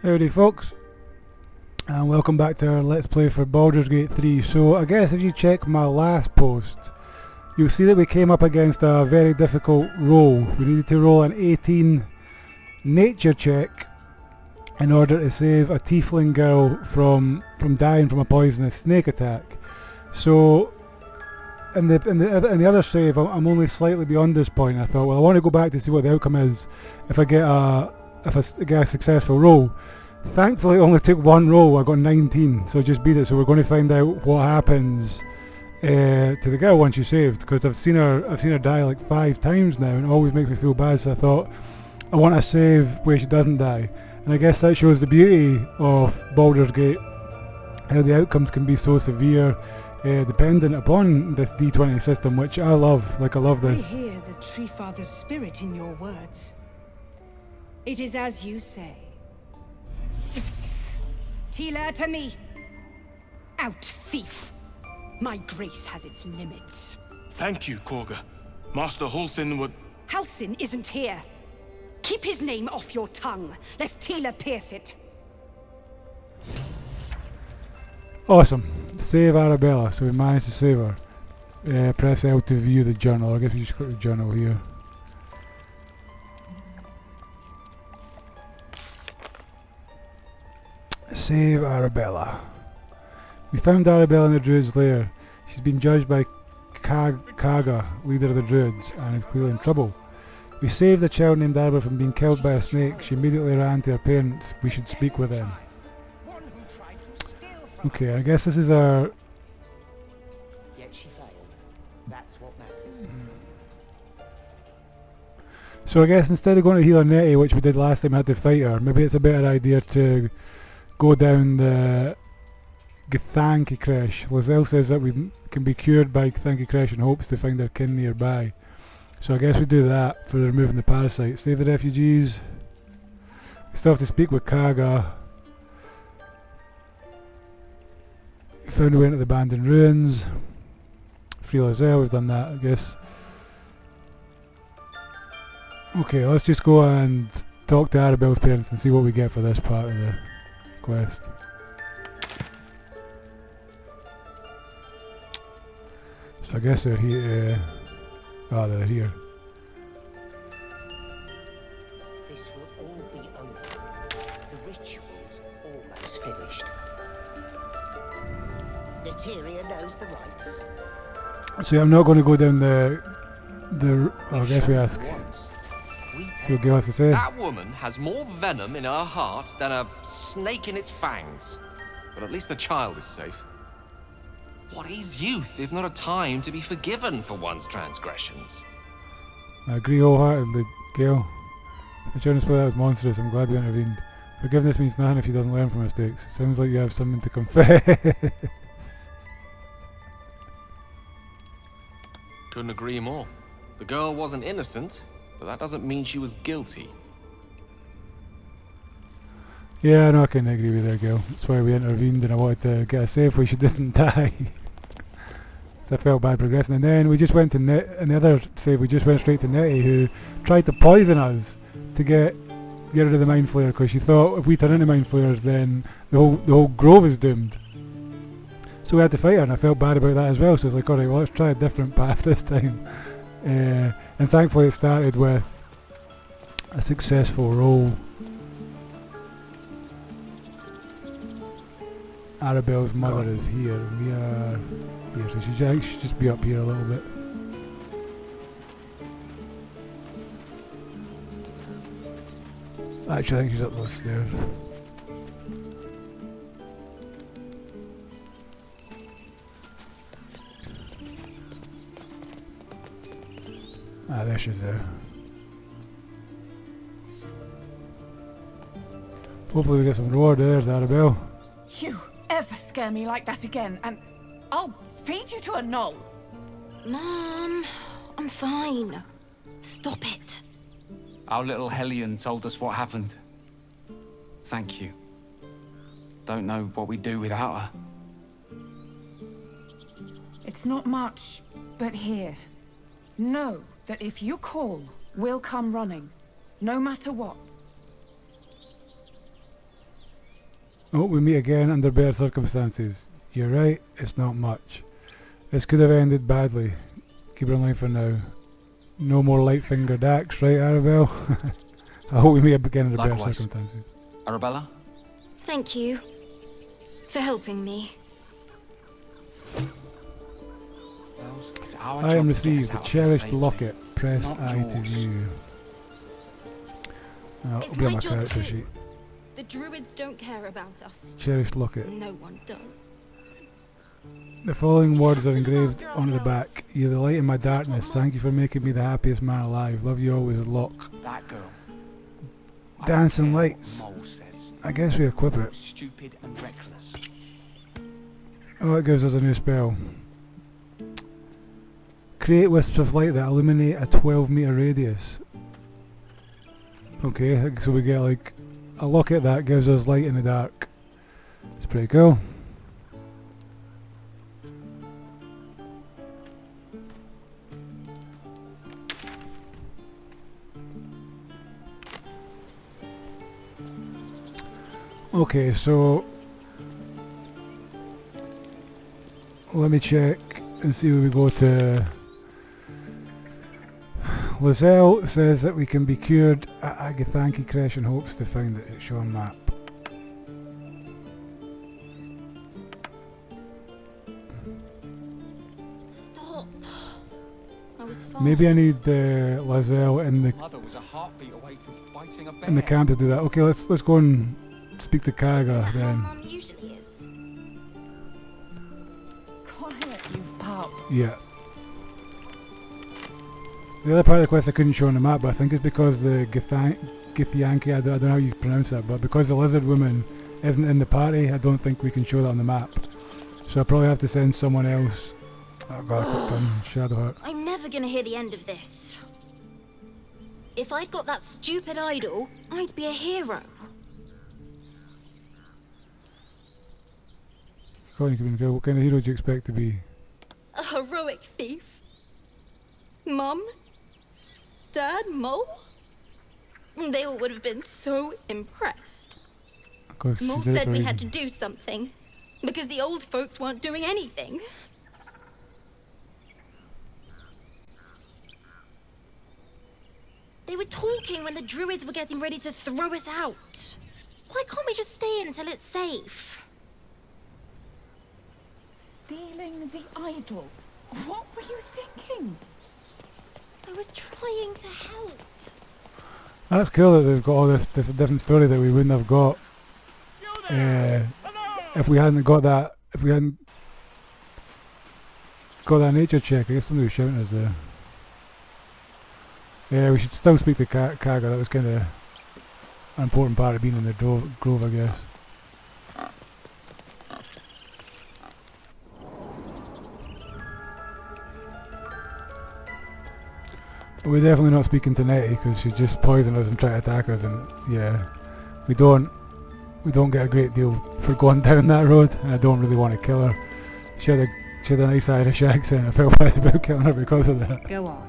Howdy folks, and welcome back to our Let's Play for Baldur's Gate 3. So I guess if you check my last post, you'll see that we came up against a very difficult roll. We needed to roll an 18 nature check in order to save a tiefling girl from dying from a poisonous snake attack. So in the other save, I'm only slightly beyond this point. I thought, well, I want to go back to see what the outcome is if I get a successful roll. Thankfully it only took one roll. I got 19, so just beat it. So we're going to find out what happens to the girl once you saved, because I've seen her die like 5 times now, and it always makes me feel bad. So I thought I want to save where she doesn't die, and I guess that shows the beauty of Baldur's Gate, how the outcomes can be so severe, dependent upon this D20 system, which I love. Like, I love this. I hear the Tree Father's spirit in your words. It is as you say. Sif sif. Tila to me. Out, thief. My grace has its limits. Thank you, Korga. Master Halsin would... Halsin isn't here. Keep his name off your tongue, lest Tila pierce it. Awesome. Save Arabella. So we managed to save her. Press L to view the journal. I guess we just click the journal here. Save Arabella. We found Arabella in the Druid's lair. She's been judged by Kaga, leader of the Druids, and is clearly in trouble. We saved a child named Arabella from being killed by a snake. She immediately ran to her parents. We should speak with them. Okay, I guess this is our... Yet she failed. That's what matters. So I guess instead of going to heal her Nettie, which we did last time, we had to fight her, maybe it's a better idea to go down the Gthanki Crash. Lizelle says that we can be cured by Gthanki Crash and hopes to find our kin nearby. So I guess we do that for removing the parasite. Save the refugees. We still have to speak with Kaga. We found a way into the abandoned ruins. Free Lizelle, we've done that, I guess. Okay, let's just go and talk to Arabella's parents and see what we get for this part of the quest. So I guess they're here. They're here. This will all be over. The ritual's almost finished. Neteria knows the rites. So I'm not going to go down the I guess we ask. You'll give us a say. That woman has more venom in her heart than a snake in its fangs. But at least the child is safe. What is youth if not a time to be forgiven for one's transgressions? I agree wholeheartedly, Gale. The children's play that was monstrous. I'm glad we intervened. Forgiveness means nothing if he doesn't learn from mistakes. Sounds like you have something to confess. Couldn't agree more. The girl wasn't innocent, but that doesn't mean she was guilty. Yeah, no, I can agree with that, Gale. That's why we intervened, and I wanted to get a save where she didn't die. So I felt bad progressing, and then we just went to in the other save we just went straight to Nettie, who tried to poison us to get rid of the Mind Flayer, because she thought if we turn into Mind Flayers then the whole grove is doomed. So we had to fight her, and I felt bad about that as well, so I was like, alright, well, let's try a different path this time. And thankfully it started with a successful roll. Arabella's mother is here. We are here, so she should just be up here a little bit. Actually, I think she's up those stairs. Ah, there she's there. Hopefully we get some reward. There's Arabella. You ever scare me like that again, and I'll feed you to a knoll. Mom, I'm fine. Stop it. Our little Hellion told us what happened. Thank you. Don't know what we'd do without her. It's not much, but here. Know that if you call, we'll come running, no matter what. Oh, we meet again under better circumstances. You're right, it's not much. This could have ended badly. Keep her in line for now. No more light-fingered axe, right, Arabelle? I hope we meet again under better Likewise. circumstances. Arabella? Thank you for helping me. It's our I job am to get us received. The out of this cherished safely. locket. Press Not I to yours. view. I'll It's be on my my job character too. sheet. The druids don't care about us. Cherished locket. No one does. The following words have are to look engraved after onto the ourselves. back. You're the light in my That's what darkness. Mom Thank you for making me says. the happiest man alive. Love you always, Locke. That girl. I Dancing don't care what lights. Mole says. I guess we equip it. Stupid and reckless. Oh, it gives us a new spell. Create wisps of light that illuminate a 12-meter radius. Okay, so we get like a locket that gives us light in the dark. It's pretty cool. Okay, so let me check and see where we go to. Lizelle says that we can be cured at Agathanki Creche and hopes to find it at Sean map. Stop. I was fine. Maybe I need Lizelle Mother was a heartbeat away from fighting a bear. in the camp to do that. Okay, let's go and speak to Isn't Kaga that how then. Mum usually is? Quiet, you pup. Yeah. The other part of the quest I couldn't show on the map, but I think it's because the Githyanki, I don't know how you pronounce that, but because the lizard woman isn't in the party, I don't think we can show that on the map. So I probably have to send someone else. Oh god, I clicked on Shadowheart. I'm never gonna hear the end of this. If I'd got that stupid idol, I'd be a hero. What kind of hero do you expect to be? A heroic thief. Mum? Dad? Mole? They all would have been so impressed. Of course, Mole she did it said for a we had reason. to do something. Because the old folks weren't doing anything. They were talking when the druids were getting ready to throw us out. Why can't we just stay until it's safe? Stealing the idol. What were you thinking? I was trying to help. That's cool that they've got all this different story that we wouldn't have got if we hadn't got that. If we hadn't got that nature check. I guess somebody was shouting us there. Yeah, we should still speak to Kaga. That was kind of an important part of being in the grove, I guess. We're definitely not speaking to Nettie because she's just poisoned us and trying to attack us, and yeah, we don't get a great deal for going down that road, and I don't really want to kill her. She had a nice Irish accent. I felt bad about killing her because of that. Go on.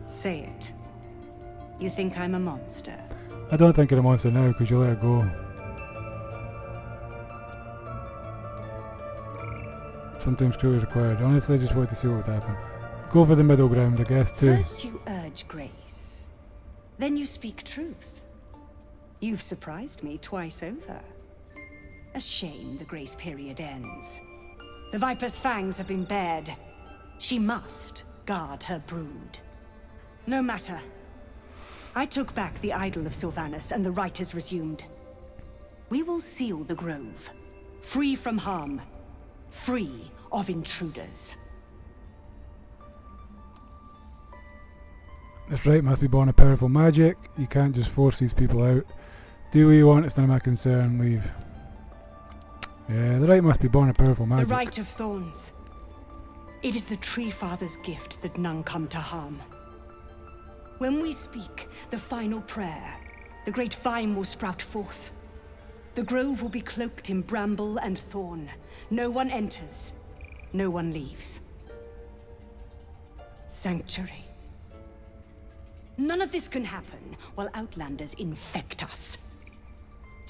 Say it. You think I'm a monster? I don't think you're a monster now because you let her go. Sometimes truth is required. Honestly, I just wanted to see what would happen. Go for the middle ground, I guess, too. First you urge grace. Then you speak truth. You've surprised me twice over. A shame the grace period ends. The Viper's fangs have been bared. She must guard her brood. No matter. I took back the idol of Sylvanus, and the rite is resumed. We will seal the grove. Free from harm. Free of intruders. This right must be born of powerful magic. You can't just force these people out. Do what you want, it's none of my concern. Leave. Yeah, the right must be born of powerful magic. The Rite of Thorns. It is the Tree Father's gift that none come to harm. When we speak the final prayer, the great vine will sprout forth. The grove will be cloaked in bramble and thorn. No one enters, no one leaves. Sanctuary. None of this can happen while Outlanders infect us.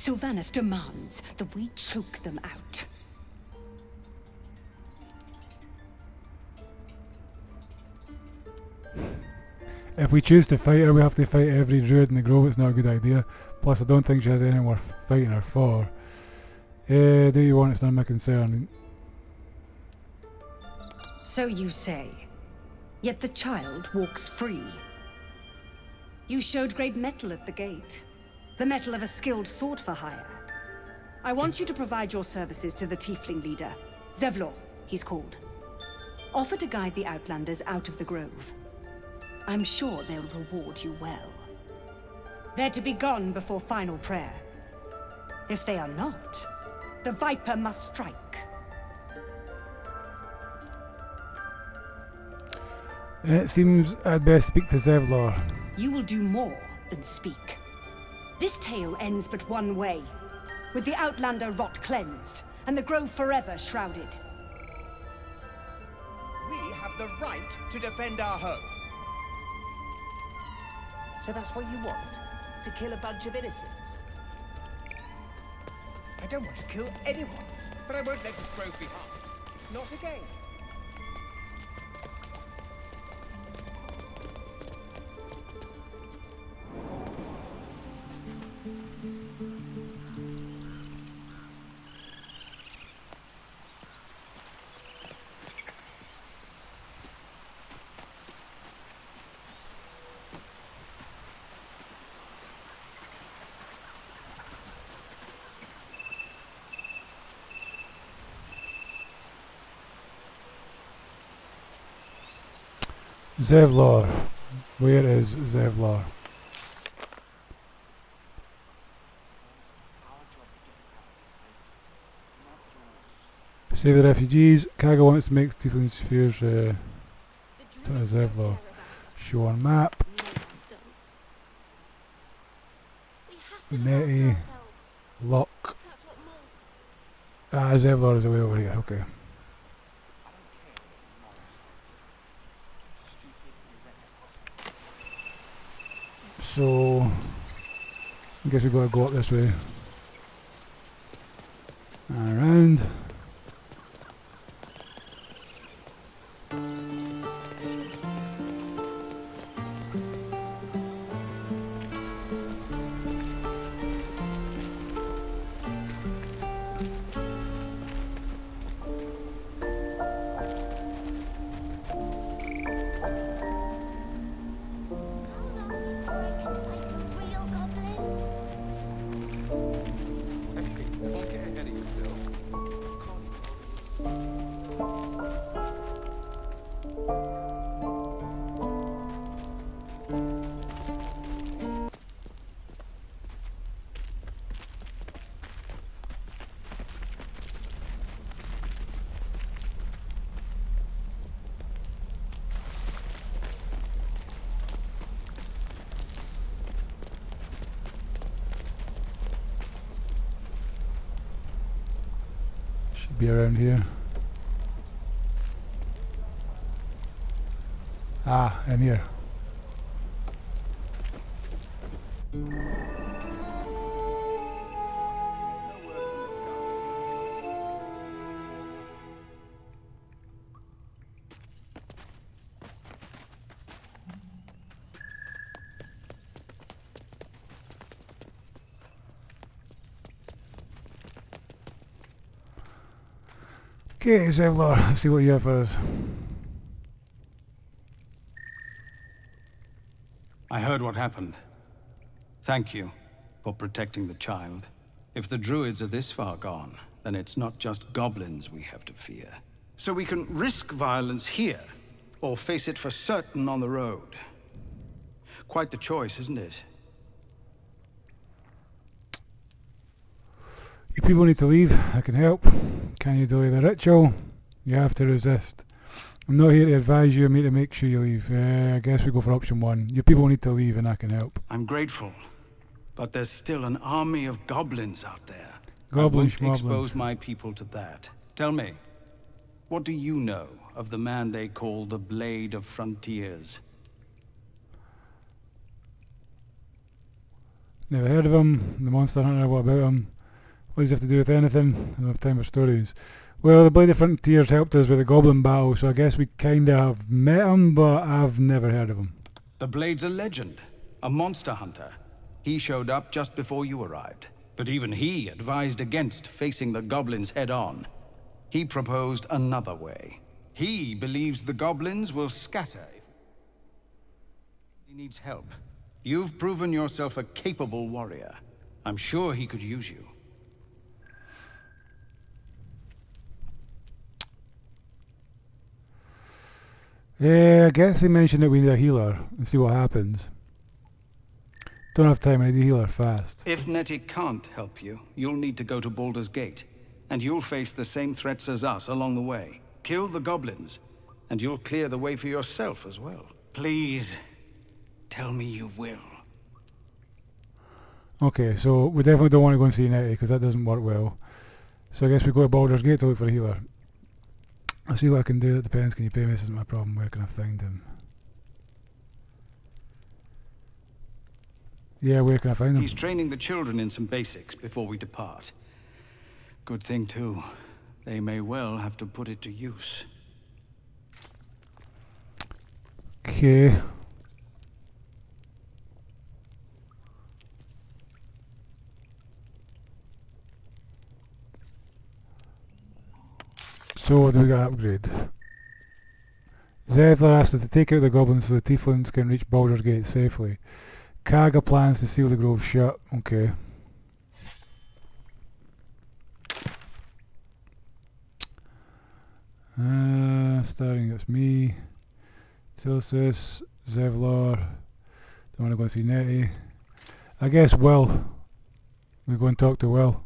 Sylvanus demands that we choke them out. If we choose to fight her, we have to fight every druid in the grove. It's not a good idea. Plus, I don't think she has anything worth fighting her for. Do you want? It's not my concern. So you say. Yet the child walks free. You showed great mettle at the gate. The mettle of a skilled sword for hire. I want you to provide your services to the Tiefling leader. Zevlor, he's called. Offer to guide the Outlanders out of the grove. I'm sure they'll reward you well. They're to be gone before final prayer. If they are not, the Viper must strike. It seems I'd best speak to Zevlor. You will do more than speak. This tale ends but one way, with the Outlander rot cleansed, and the grove forever shrouded. We have the right to defend our home. So that's what you want? To kill a bunch of innocents? I don't want to kill anyone, but I won't let this grove be harmed. Not again. Zevlor. Where is Zevlor? Save the refugees. Kaga wants to make Tiefling spheres to Zevlor. Show on map. Netty. Lock. Zevlor is the way over here. Okay. So, I guess we've got to go up this way. And around. Should be around here. In here. Okay, Zevlor, let's see what you have for us. I heard what happened. Thank you for protecting the child. If the druids are this far gone, then it's not just goblins we have to fear. So we can risk violence here, or face it for certain on the road. Quite the choice, isn't it? You people need to leave. I can help. Can you delay the ritual? You have to resist. I'm not here to advise you, I'm here to make sure you leave. I guess we go for option one. You people need to leave and I can help. I'm grateful, but there's still an army of goblins out there. Goblins, I won't expose my people to that. Tell me, what do you know of the man they call the Blade of Frontiers? Never heard of him. The Monster Hunter, what about him? What does he have to do with anything? I don't have time for stories. Well, the Blade of Frontiers helped us with the Goblin battle, so I guess we kinda have met him, but I've never heard of him. The Blade's a legend, a monster hunter. He showed up just before you arrived. But even he advised against facing the goblins head-on. He proposed another way. He believes the goblins will scatter. He needs help. You've proven yourself a capable warrior. I'm sure he could use you. Yeah, I guess he mentioned that we need a healer and see what happens. Don't have time, I need a healer fast. If Nettie can't help you, you'll need to go to Baldur's Gate. And you'll face the same threats as us along the way. Kill the goblins, and you'll clear the way for yourself as well. Please, tell me you will. Okay, so we definitely don't want to go and see Nettie, because that doesn't work well. So I guess we go to Baldur's Gate to look for a healer. I'll see what I can do, that depends. Can you pay me? This isn't my problem. Where can I find him? Yeah, where can I find him? He's training the children in some basics before we depart. Good thing, too. They may well have to put it to use. Okay. So what do we got to upgrade? Zevler asked us to take out the goblins so the tieflings can reach Baldur's Gate safely. Kaga plans to seal the grove shut. Okay. Starting it's me. Tilsis, Zevlor. Don't want to go and see Nettie. I guess Will. We go and talk to Will.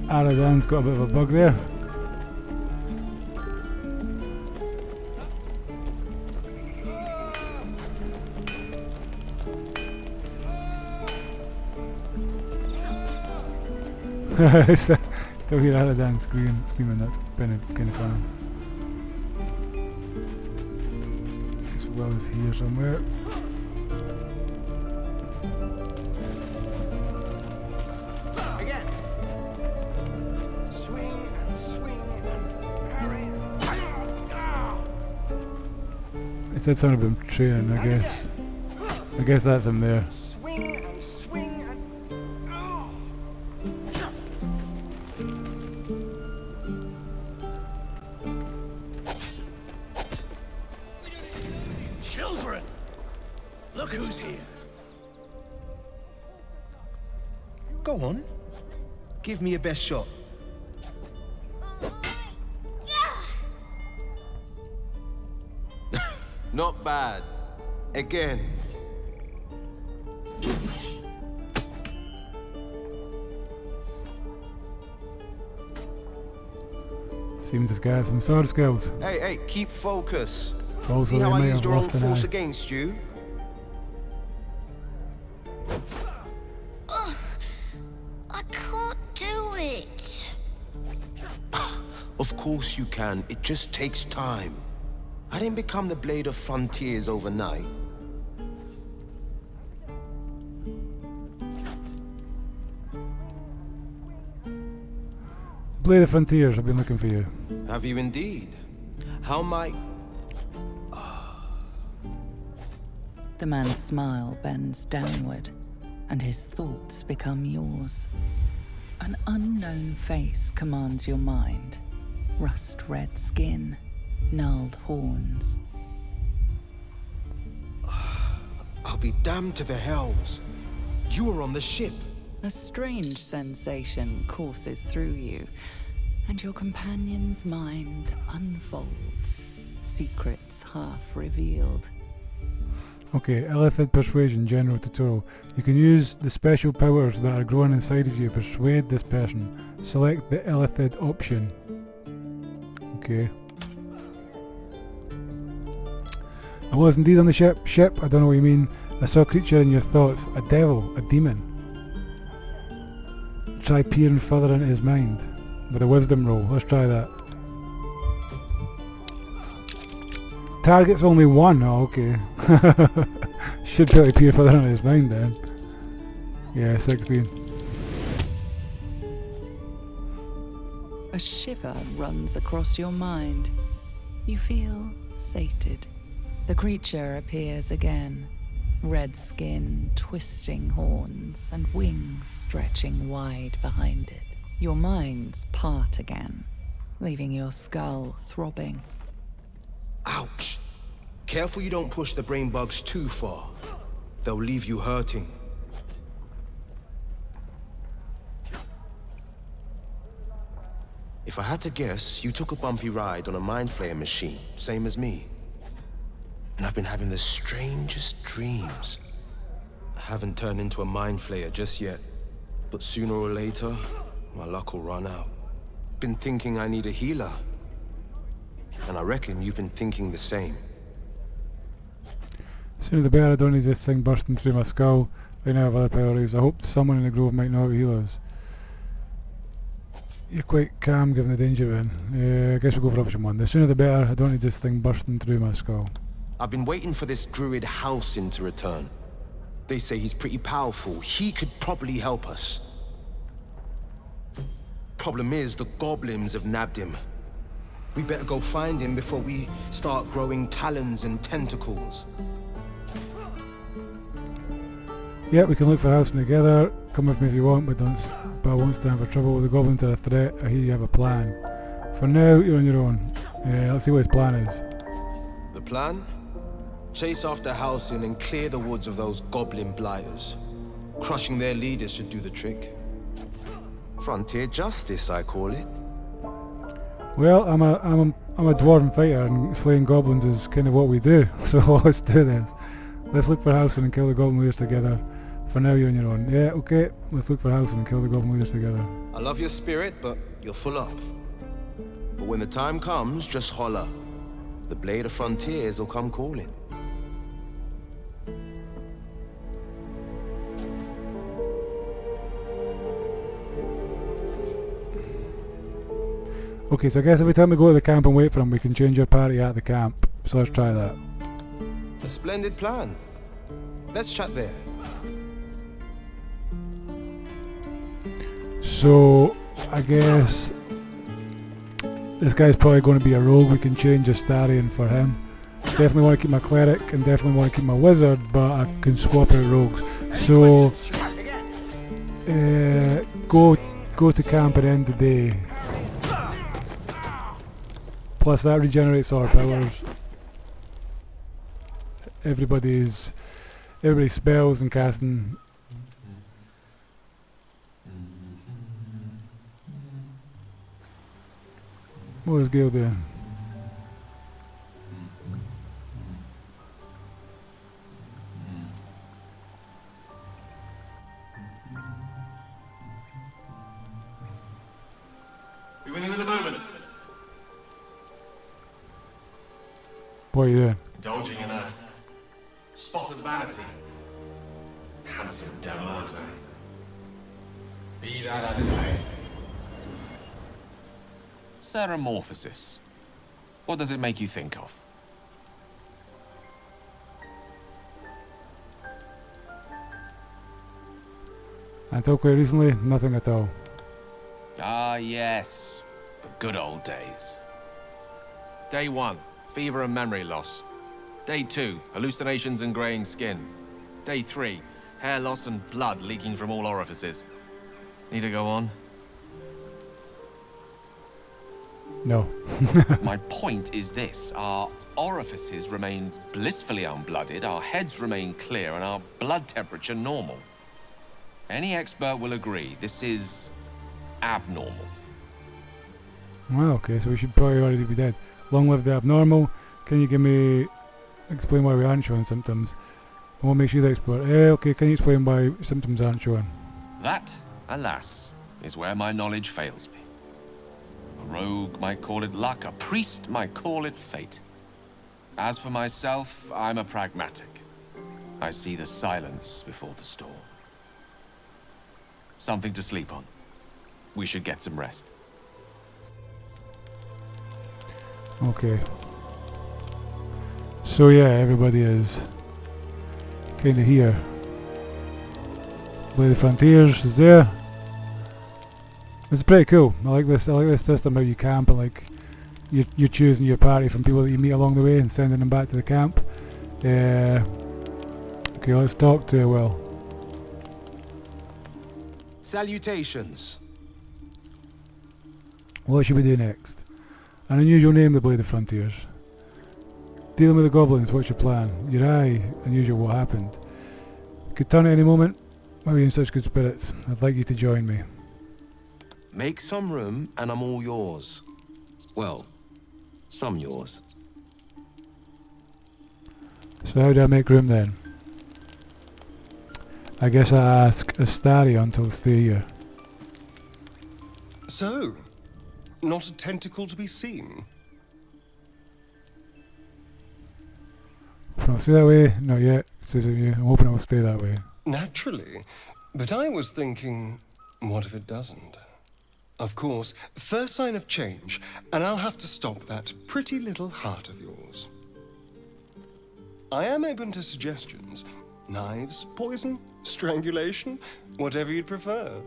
Aradan's got a bit of a bug there. Still hear Aradan screaming, that's kind of fun. As well as here somewhere. It said something about training, I guess. I guess that's him there. Swing and swing and... Children! Look who's here. Go on. Give me your best shot. Not bad. Again. Seems this guy has some sword skills. Hey, keep focus. Also, see how I may used have your own lost an force eye. against you? I can't do it. Of course you can. It just takes time. I didn't become the Blade of Frontiers overnight. Blade of Frontiers, I've been looking for you. Have you indeed? How might... The man's smile bends downward, and his thoughts become yours. An unknown face commands your mind. Rust-red skin, gnarled horns. I'll be damned to the hells. You were on the ship. A strange sensation courses through you, and your companion's mind unfolds, secrets half revealed. Okay, Illithid Persuasion, General Tutorial. You can use the special powers that are growing inside of you to persuade this person. Select the Illithid option. Okay. I was indeed on the ship. I don't know what you mean. I saw a creature in your thoughts. A devil. A demon. Try peering further into his mind. With a wisdom roll. Let's try that. Target's only one. Oh, okay. Should be able to peer further into his mind then. Yeah, 16. A shiver runs across your mind. You feel sated. The creature appears again. Red skin, twisting horns, and wings stretching wide behind it. Your minds part again, leaving your skull throbbing. Ouch! Careful you don't push the brain bugs too far. They'll leave you hurting. If I had to guess, you took a bumpy ride on a mind flayer machine, same as me. And I've been having the strangest dreams. I haven't turned into a mind flayer just yet, but sooner or later, my luck will run out. Been thinking I need a healer. And I reckon you've been thinking the same. Sooner the better. I don't need this thing bursting through my skull. I now have other priorities. I hope someone in the grove might know how to heal us. You're quite calm given the danger we're in. Yeah, I guess we'll go for option one. The sooner the better. I don't need this thing bursting through my skull. I've been waiting for this druid Halcyon to return. They say he's pretty powerful. He could probably help us. Problem is, the goblins have nabbed him. We better go find him before we start growing talons and tentacles. Yeah, we can look for Halcyon together. Come with me if you want, but I won't stand for trouble. The goblins are a threat. I hear you have a plan. For now, you're on your own. Let's see what his plan is. The plan? Chase after Halcyon and clear the woods of those goblin blighters. Crushing their leaders should do the trick. Frontier justice, I call it. Well, I'm a dwarven fighter, and slaying goblins is kind of what we do. So let's do this. Let's look for Halcyon and kill the goblin leaders together. For now, you're on your own. Yeah, okay. Let's look for Halcyon and kill the goblin leaders together. I love your spirit, but you're full up. But when the time comes, just holler. The blade of frontiers will come calling. Okay, so I guess every time we go to the camp and wait for him, we can change our party at the camp. So let's try that. A splendid plan. Let's chat there. So, I guess this guy's probably going to be a rogue. We can change Astarion for him. Definitely want to keep my cleric and definitely want to keep my wizard, but I can swap out rogues. So, go to camp at the end of the day. Plus that regenerates our powers. Everybody's spells and casting. What is Gale doing? Be with you in a moment. What are you doing? Indulging in a spot of vanity. Handsome devil, aren't I? Be that as it may. Ceramorphosis. What does it make you think of? Until quite recently, nothing at all. Ah, yes. The good old days. Day 1, fever and memory loss. Day 2, hallucinations and graying skin. Day 3, hair loss and blood leaking from all orifices. Need to go on? No. My point is this. Our orifices remain blissfully unblooded, our heads remain clear, and our blood temperature normal. Any expert will agree this is abnormal. Well, okay, so we should probably already be dead. Long live the abnormal. Can you explain why we aren't showing symptoms? And what makes you the expert? Okay, can you explain why symptoms aren't showing? That, alas, is where my knowledge fails me. A rogue might call it luck, a priest might call it fate. As for myself, I'm a pragmatic. I see the silence before the storm. Something to sleep on. We should get some rest. Okay. So yeah, everybody is kinda here. Blade of Frontiers is there. It's pretty cool. I like this system how you camp and like you're choosing your party from people that you meet along the way and sending them back to the camp. Okay, let's talk to Will. Salutations. What should we do next? An unusual name, the Blade of Frontiers. Dealing with the goblins, what's your plan? Your eye, unusual, what happened? Could turn at any moment. Why are you in such good spirits? I'd like you to join me. Make some room and I'm all yours. Well, some yours. So how do I make room then? I guess I ask Astarion to stay here. So, not a tentacle to be seen. I'll stay that way? Not yet, says you. I'm hoping it will stay that way. Naturally. But I was thinking, what if it doesn't? Of course, first sign of change, and I'll have to stop that pretty little heart of yours. I am open to suggestions. Knives, poison, strangulation, whatever you'd prefer.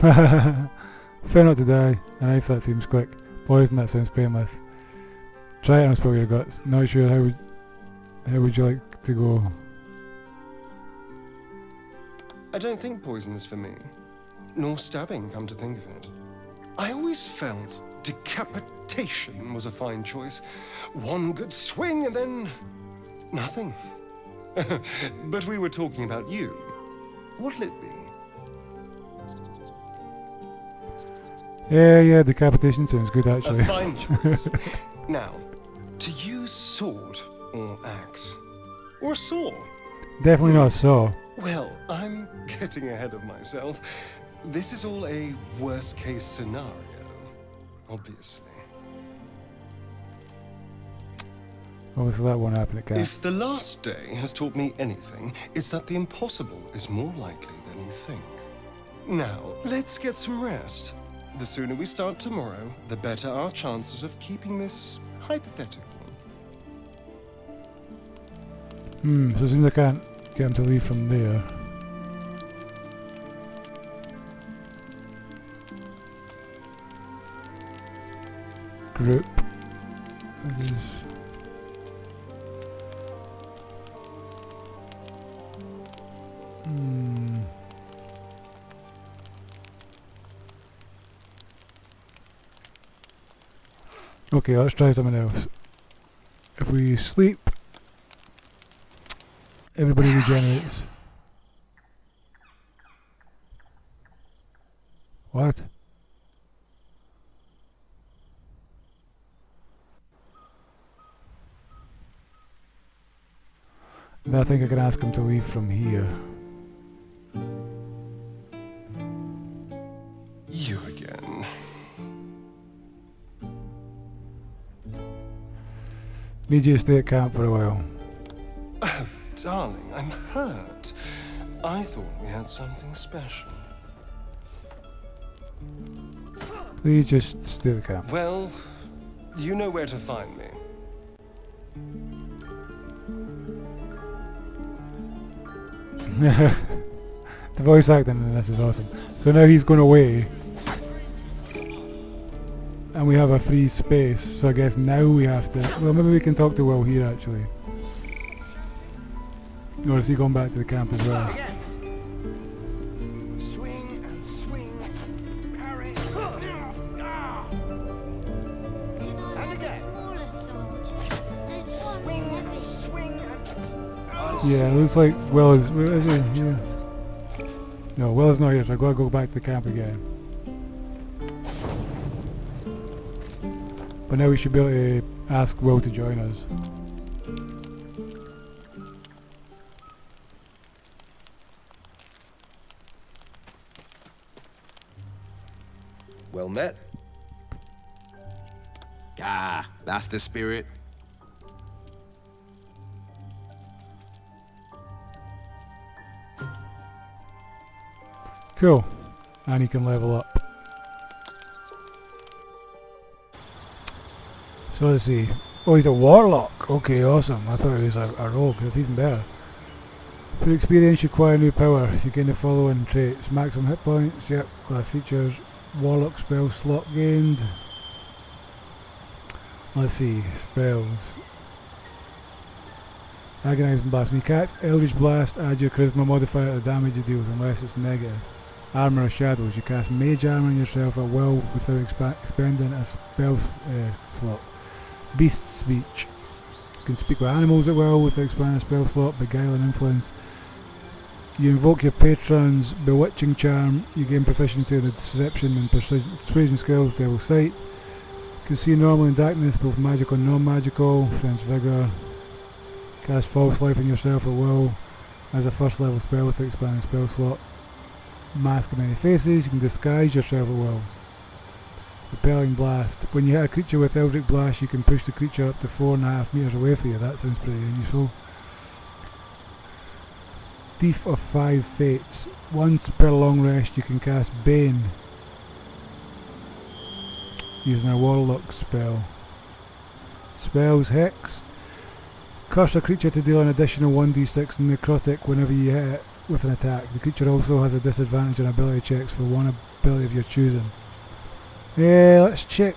Fair not to die. A knife, that seems quick. Poison, that sounds painless. Try it and spill your guts. Not sure how would you like to go? I don't think poison is for me. Nor stabbing, come to think of it. I always felt decapitation was a fine choice. One good swing and then nothing. But we were talking about you. What'll it be? Yeah, decapitation sounds good actually. A fine choice. Now, to use sword or axe or saw. Definitely not a saw. Well, I'm getting ahead of myself. This is all a worst-case scenario, obviously. Obviously that won't happen at camp. If the last day has taught me anything, it's that the impossible is more likely than you think. Now, let's get some rest. The sooner we start tomorrow, the better our chances of keeping this hypothetical. So it seems I can't get him to leave from there. Group. Okay, let's try something else. If we sleep, everybody regenerates. What? I think I can ask him to leave from here. You again. Need you to stay at camp for a while. Oh, darling, I'm hurt. I thought we had something special. Please just stay at the camp. Well, you know where to find me. The voice acting in this is awesome. So now he's going away. And we have a free space, so I guess now we have to... Well, maybe we can talk to Will here actually. Or is he going back to the camp as well? Swing and swing, parry, and again. Yeah, it looks like Will is... Where is he? Yeah. No, Will is not here, so I've got to go back to the camp again. But now we should be able to ask Will to join us. Well met. Ah, that's the spirit. Cool. And he can level up. So let's see. Oh, he's a warlock. Okay, awesome. I thought he was a rogue. That's even better. For experience, you acquire new power. You gain the following traits: maximum hit points. Yep. Class features. Warlock spell slot gained. Let's see. Spells. Agonizing Blast. When you cast Eldritch Blast, add your charisma modifier to the damage it deals unless it's negative. Armor of Shadows. You cast mage armor on yourself at will without expending a spell slot. Beast Speech. You can speak with animals at will without expanding a spell slot. Beguile and Influence. You invoke your patron's bewitching charm. You gain proficiency in the deception and persuasion skills. Devil Sight. You can see normally in darkness, both magical and non-magical. Friend's Vigor. Cast False Life on yourself at will as a first level spell without expanding a spell slot. Mask of Many Faces. You can disguise yourself at will. Repelling Blast. When you hit a creature with Eldritch Blast, you can push the creature up to 4.5 meters away from you. That sounds pretty useful. Thief of 5 Fates. Once per long rest, you can cast Bane using a Warlock spell. Spells Hex. Curse a creature to deal an additional 1d6 necrotic whenever you hit it with an attack. The creature also has a disadvantage on ability checks for one ability of your choosing. Yeah, let's check.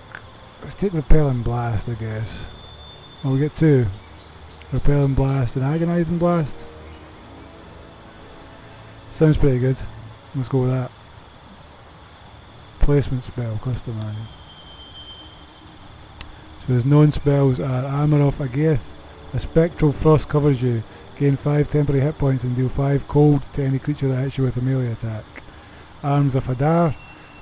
Let's take Repelling Blast, I guess. Oh, we get 2. Repelling Blast and Agonizing Blast. Sounds pretty good. Let's go with that. Placement spell, customize. So his known spells are Armor of Agath. A spectral frost covers you. Gain 5 temporary hit points and deal 5 cold to any creature that hits you with a melee attack. Arms of Hadar.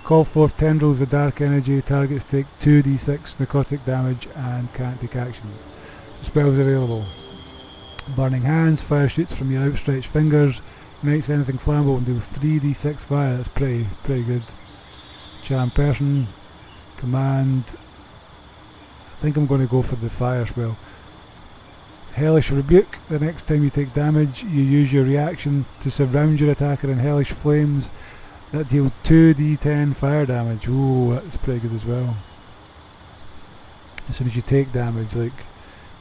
Call forth tendrils of dark energy. Targets take 2d6 necrotic damage and can't take actions. Spells available. Burning Hands. Fire shoots from your outstretched fingers. Ignites anything flammable and deals 3d6 fire. That's pretty good. Charm Person. Command. I think I'm going to go for the fire spell. Hellish Rebuke. The next time you take damage, you use your reaction to surround your attacker in hellish flames that deal 2d10 fire damage. Ooh, that's pretty good as well. As soon as you take damage, like,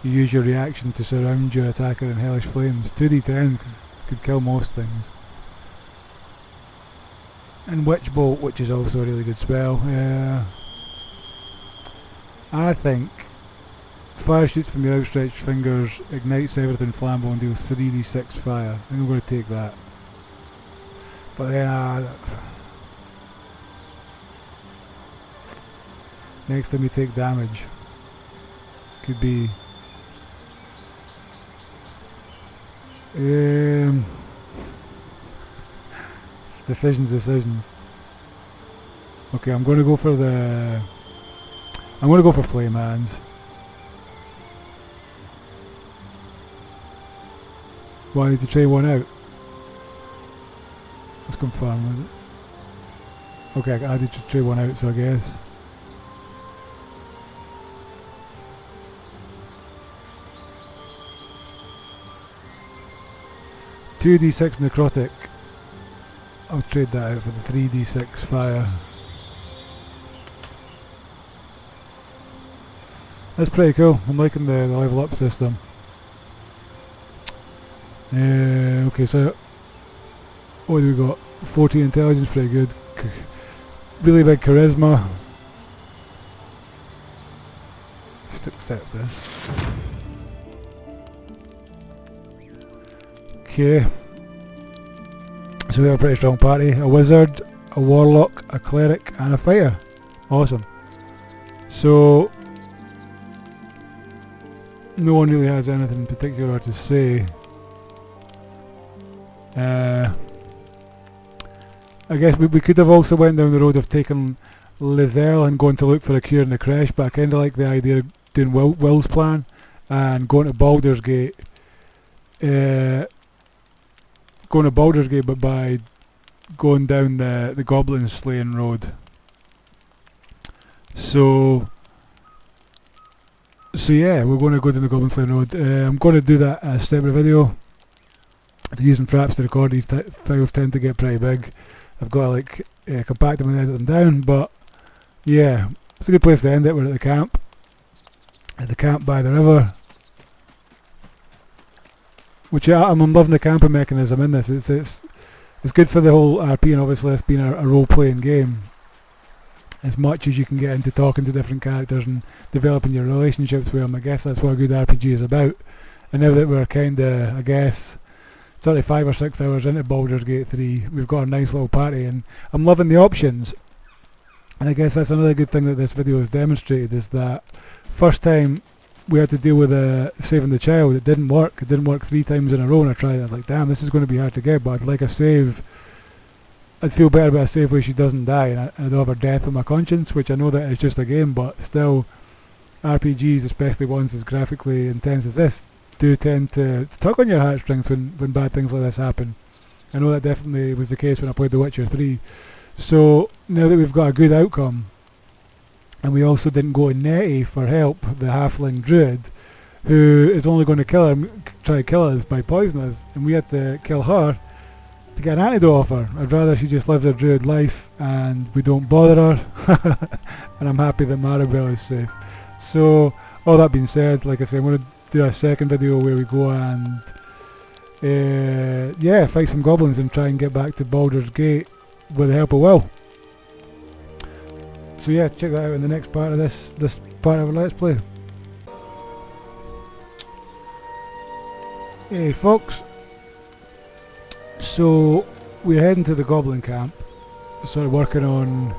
you use your reaction to surround your attacker in hellish flames. 2d10 could kill most things. And Witch Bolt, which is also a really good spell. I think fire shoots from your outstretched fingers, ignites everything flammable and deals 3d6 fire. I think I'm going to take that. But then next time you take damage, could be decisions. Okay, I'm going to go for Flame Hands. Well, I need to try one out. Let's confirm with it. Okay, I need to try one out, so I guess. (2d6 necrotic). I'll trade that out for the 3d6 fire. That's pretty cool. I'm liking the level up system. Okay, so what do we got? 14 intelligence, pretty good. Really big charisma. Just accept this. Okay. So we have a pretty strong party. A wizard, a warlock, a cleric and a fighter. Awesome. So no one really has anything in particular to say. I guess we could have also went down the road of taking Lizelle and going to look for a cure in the crash, but I kind of like the idea of doing Will's plan and going to Baldur's Gate. Going to Baldur's Gate, but by going down the Goblin Slaying road. So yeah, we're going to go down the Goblin Slaying road. I'm going to do that as a separate video. Using fraps to record these files tend to get pretty big. I've got to like compact them and edit them down, but yeah, it's a good place to end it. We're at the camp. At the camp by the river. Which I'm loving the camping mechanism in this. It's good for the whole RP, and obviously it's being a role-playing game. As much as you can get into talking to different characters and developing your relationships with them, I guess that's what a good RPG is about. And now that we're kinda, I guess, 5 or 6 hours into Baldur's Gate 3, we've got a nice little party, and I'm loving the options. And I guess that's another good thing that this video has demonstrated, is that first time we had to deal with saving the child, it didn't work. It didn't work 3 times in a row, and I tried it. I was like, damn, this is going to be hard to get, but I'd like a save. I'd feel better about a save where she doesn't die, and I don't have her death on my conscience, which I know that it's just a game, but still, RPGs, especially ones as graphically intense as this, do tend to tug on your heartstrings when bad things like this happen. I know that definitely was the case when I played The Witcher 3. So now that we've got a good outcome, and we also didn't go to Nettie for help, the halfling druid, who is only going to try to kill us by poisoning us, and we had to kill her to get an antidote off her. I'd rather she just lived her druid life and we don't bother her. And I'm happy that Maribel is safe. So all that being said, like I said, I'm going to do a second video where we go and yeah, fight some goblins and try and get back to Baldur's Gate with the help of Will. So yeah, check that out in the next part of this part of our Let's Play. Hey folks, so we're heading to the Goblin Camp, sort of working on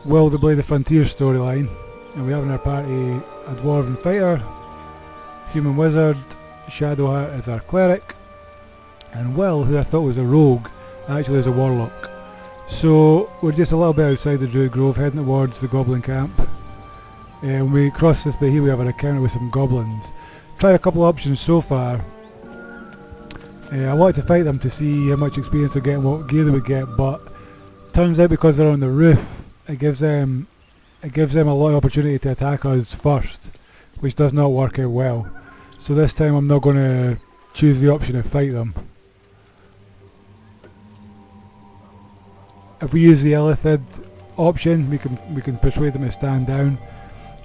Will the Blade of Frontier storyline, and we have in our party a dwarven fighter, human wizard, Shadowheart as our cleric, and Will, who I thought was a rogue, actually is a warlock. So we're just a little bit outside the Druid Grove, heading towards the Goblin Camp. When we cross this bit here, we have an encounter with some goblins. Tried a couple of options so far. I wanted to fight them to see how much experience they're getting, what gear they would get, but turns out because they're on the roof, it gives them a lot of opportunity to attack us first, which does not work out well. So this time I'm not going to choose the option to fight them. If we use the Illithid option, we can persuade them to stand down,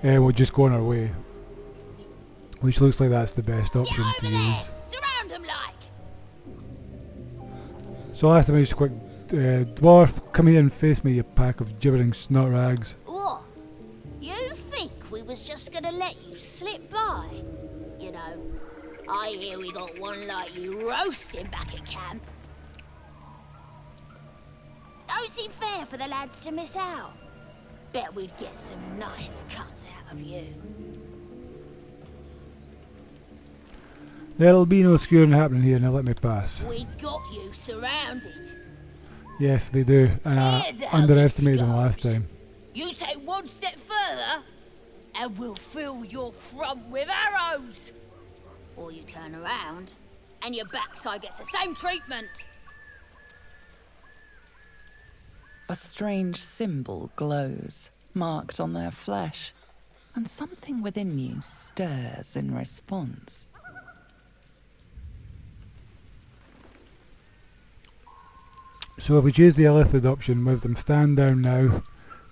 and we'll just go on our way. Which looks like that's the best option to use. Surround him like. So I'll have to make just a quick dwarf, come here and face me, you pack of gibbering snot rags. What? You think we was just gonna let you slip by? You know, I hear we got one like you roasting back at camp. Don't seem fair for the lads to miss out. Bet we'd get some nice cuts out of you. There'll be no skewering happening here, now let me pass. We got you surrounded. Yes, they do, and I underestimated them last time. You take one step further, and we'll fill your front with arrows. Or you turn around, and your backside gets the same treatment. A strange symbol glows, marked on their flesh, and something within you stirs in response. So if we choose the Illithid option with them stand down now,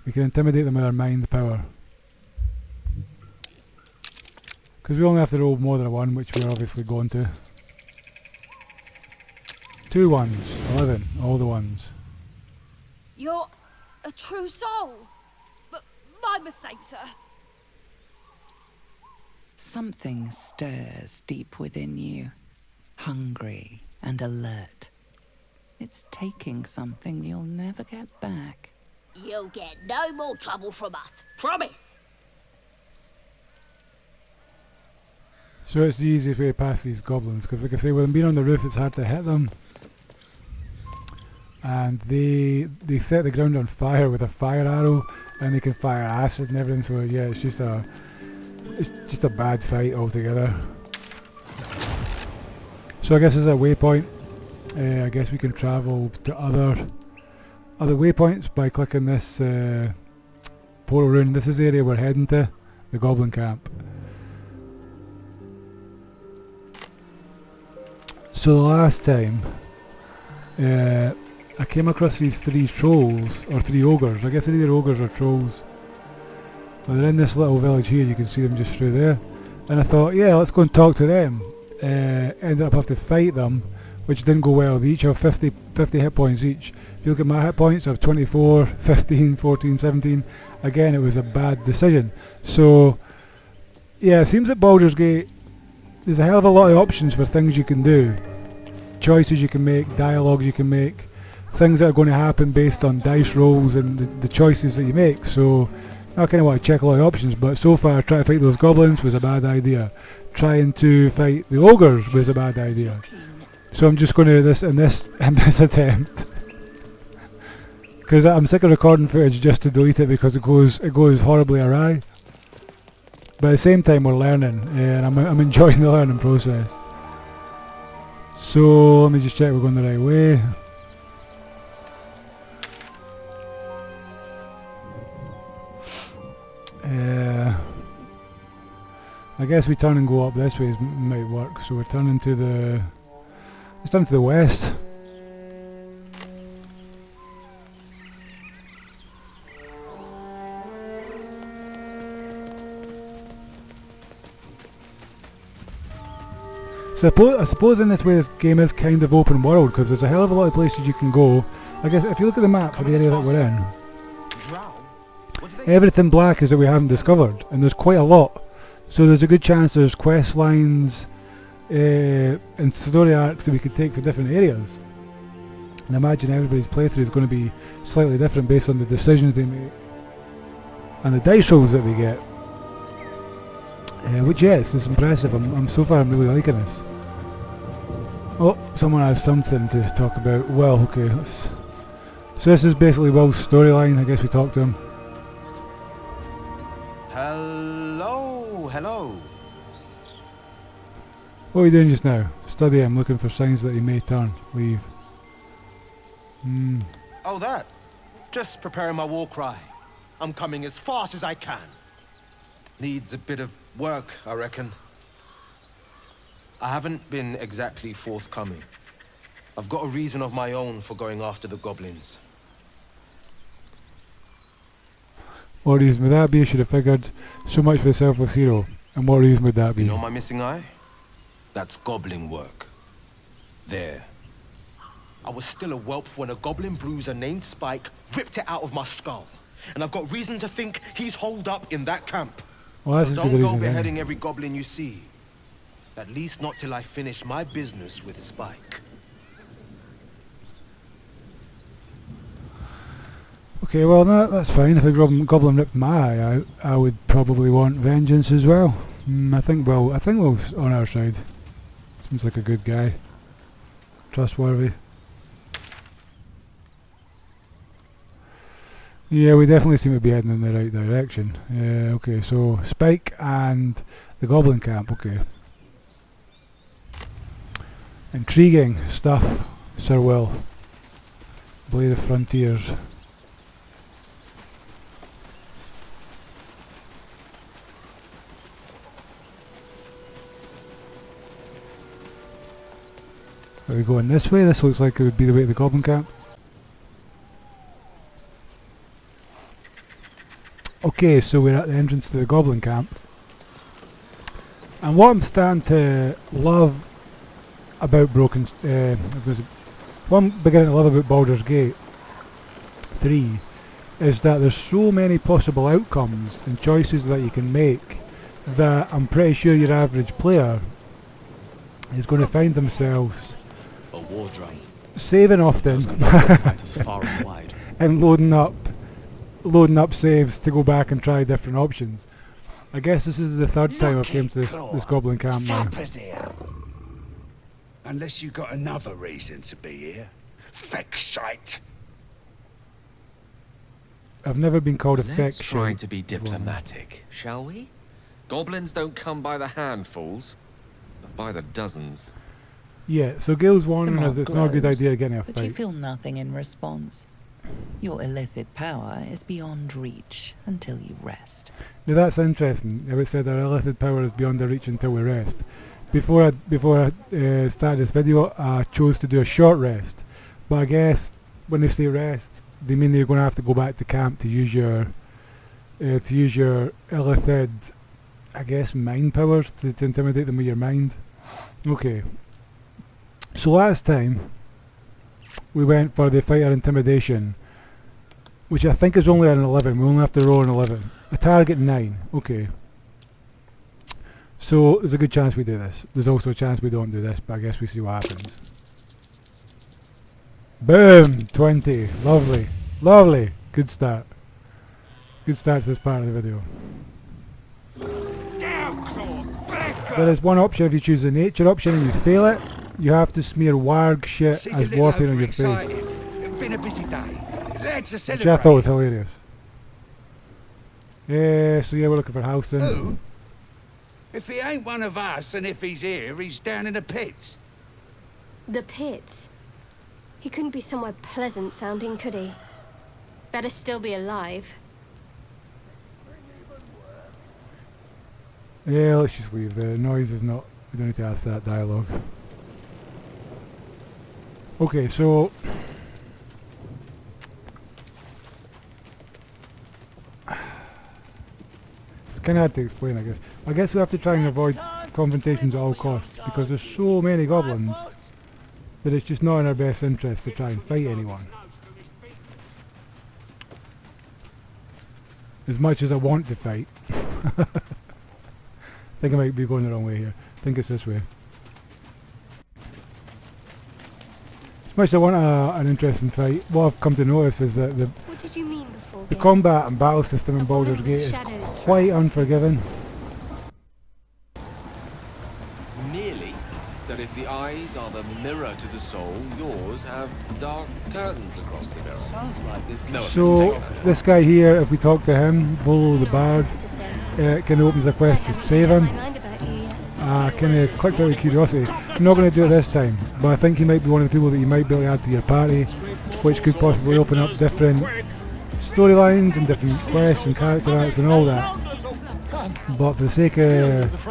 we can intimidate them with our mind power. Because we only have to roll more than a 1, which we're obviously going to. 2 1s, 11, all the 1s. You're a true soul. But my mistake, sir. Something stirs deep within you, hungry and alert. It's taking something you'll never get back. You'll get no more trouble from us, promise. So it's the easiest way to pass these goblins, because like I say, with them being on the roof it's hard to hit them. and they set the ground on fire with a fire arrow, and they can fire acid and everything. So yeah, it's just a bad fight altogether. So I guess as a waypoint, I guess we can travel to other waypoints by clicking this portal rune. This is the area we're heading to, the Goblin Camp. So the last time I came across these 3 trolls, or 3 ogres. I guess they're either ogres or trolls. But they're in this little village here, you can see them just through there. And I thought, yeah, let's go and talk to them. Ended up having to fight them, which didn't go well. They each have 50 hit points each. If you look at my hit points, I have 24, 15, 14, 17. Again, it was a bad decision. So, yeah, it seems that Baldur's Gate, there's a hell of a lot of options for things you can do. Choices you can make, dialogues you can make, things that are going to happen based on dice rolls and the choices that you make. So, I kind of want to check a lot of options, but so far trying to fight those goblins was a bad idea. Trying to fight the ogres was a bad idea. So I'm just going to in this attempt, because I'm sick of recording footage just to delete it because it goes horribly awry. But at the same time we're learning, and I'm enjoying the learning process. So let me just check we're going the right way. I guess we turn and go up this way might work. So we're turning to let's turn to the west. So I suppose in this way this game is kind of open world, because there's a hell of a lot of places you can go. I guess if you look at the map for the area that we're in, everything black is that we haven't discovered, and there's quite a lot. So there's a good chance there's quest lines and story arcs that we could take for different areas. And I imagine everybody's playthrough is going to be slightly different based on the decisions they make and the dice rolls that they get. Which, yes, is impressive. So far I'm really liking this. Oh, someone has something to talk about. Well, okay, so this is basically Will's storyline. I guess we talked to him. Hello. What are you doing just now? Study him, looking for signs that he may turn. Leave. Oh, that. Just preparing my war cry. I'm coming as fast as I can. Needs a bit of work, I reckon. I haven't been exactly forthcoming. I've got a reason of my own for going after the goblins. What reason would that be? I should have figured. So much for the selfless hero. And what reason would that be? You know my missing eye? That's goblin work. There. I was still a whelp when a goblin bruiser named Spike ripped it out of my skull. And I've got reason to think he's holed up in that camp. Well, so don't go beheading every goblin you see. At least not till I finish my business with Spike. Okay, well that's fine. If a goblin ripped my eye out, I would probably want vengeance as well. I think Will's on our side. Seems like a good guy. Trustworthy. Yeah, we definitely seem to be heading in the right direction. Okay, so Spike and the Goblin Camp, okay. Intriguing stuff, Sir Will. Blade of Frontiers. Are we going this way? This looks like it would be the way to the Goblin Camp. Okay, so we're at the entrance to the Goblin Camp. And what I'm starting to love about what I'm beginning to love about Baldur's Gate 3 is that there's so many possible outcomes and choices that you can make that I'm pretty sure your average player is going to find themselves a war drum. Saving often far and wide. and loading up saves to go back and try different options. I guess this is the third time I've came to this Goblin Camp now. Unless you got another reason to be here. feck shite. I've never been called a Let's feck try shite to be before. diplomatic, shall we? Goblins don't come by the handfuls, but by the dozens. Yeah, so Gail's warning The us mark it's not a good glows, idea getting a but you fight. feel nothing in response. Your illicit power is beyond reach until you rest. Now that's interesting. How it said our illicit power is beyond our reach until we rest. Before I started this video, I chose to do a short rest. But I guess when they say rest, they mean you're going to have to go back to camp to use your illicit, I guess, mind powers to intimidate them with your mind. Okay. So last time we went for the fighter intimidation, which I think is only an 11. We only have to roll an 11. A target 9. Okay. So there's a good chance we do this. There's also a chance we don't do this, but I guess we see what happens. Boom! 20. Lovely. Lovely. Good start. Good start to this part of the video. There is one option if you choose the nature option and you fail it. You have to smear warg shit She's as a little warping on your face. overexcited. Been a busy day. Let's Which celebrate. I thought was hilarious. So yeah, we're looking for Halsin. Who? If he ain't one of us, and if he's here, he's down in the pits. The pits? He couldn't be somewhere pleasant sounding, could he? Better still be alive. Yeah, let's just leave. The noise is not... We don't need to ask that dialogue. Okay, so... It's kind of hard to explain, I guess. I guess we have to try and avoid confrontations at all costs, because there's so many goblins that it's just not in our best interest to try and fight anyone. As much as I want to fight. I think I might be going the wrong way here. I think it's this way. As much as I want an interesting fight, what I've come to notice is that What did you mean before? the combat and battle system in Baldur's Gate is quite unforgiving. Nearly that if the eyes are the mirror to the soul, yours have dark curtains across the mirror. Sounds like they've No So this guy here, if we talk to him, Volo the Bard, kind of opens a quest to save him. Kind of clicked out of curiosity. I'm not going to do it this time, but I think he might be one of the people that you might be able to add to your party, which could possibly open up different storylines and different quests and character arcs and all that. But for the sake of,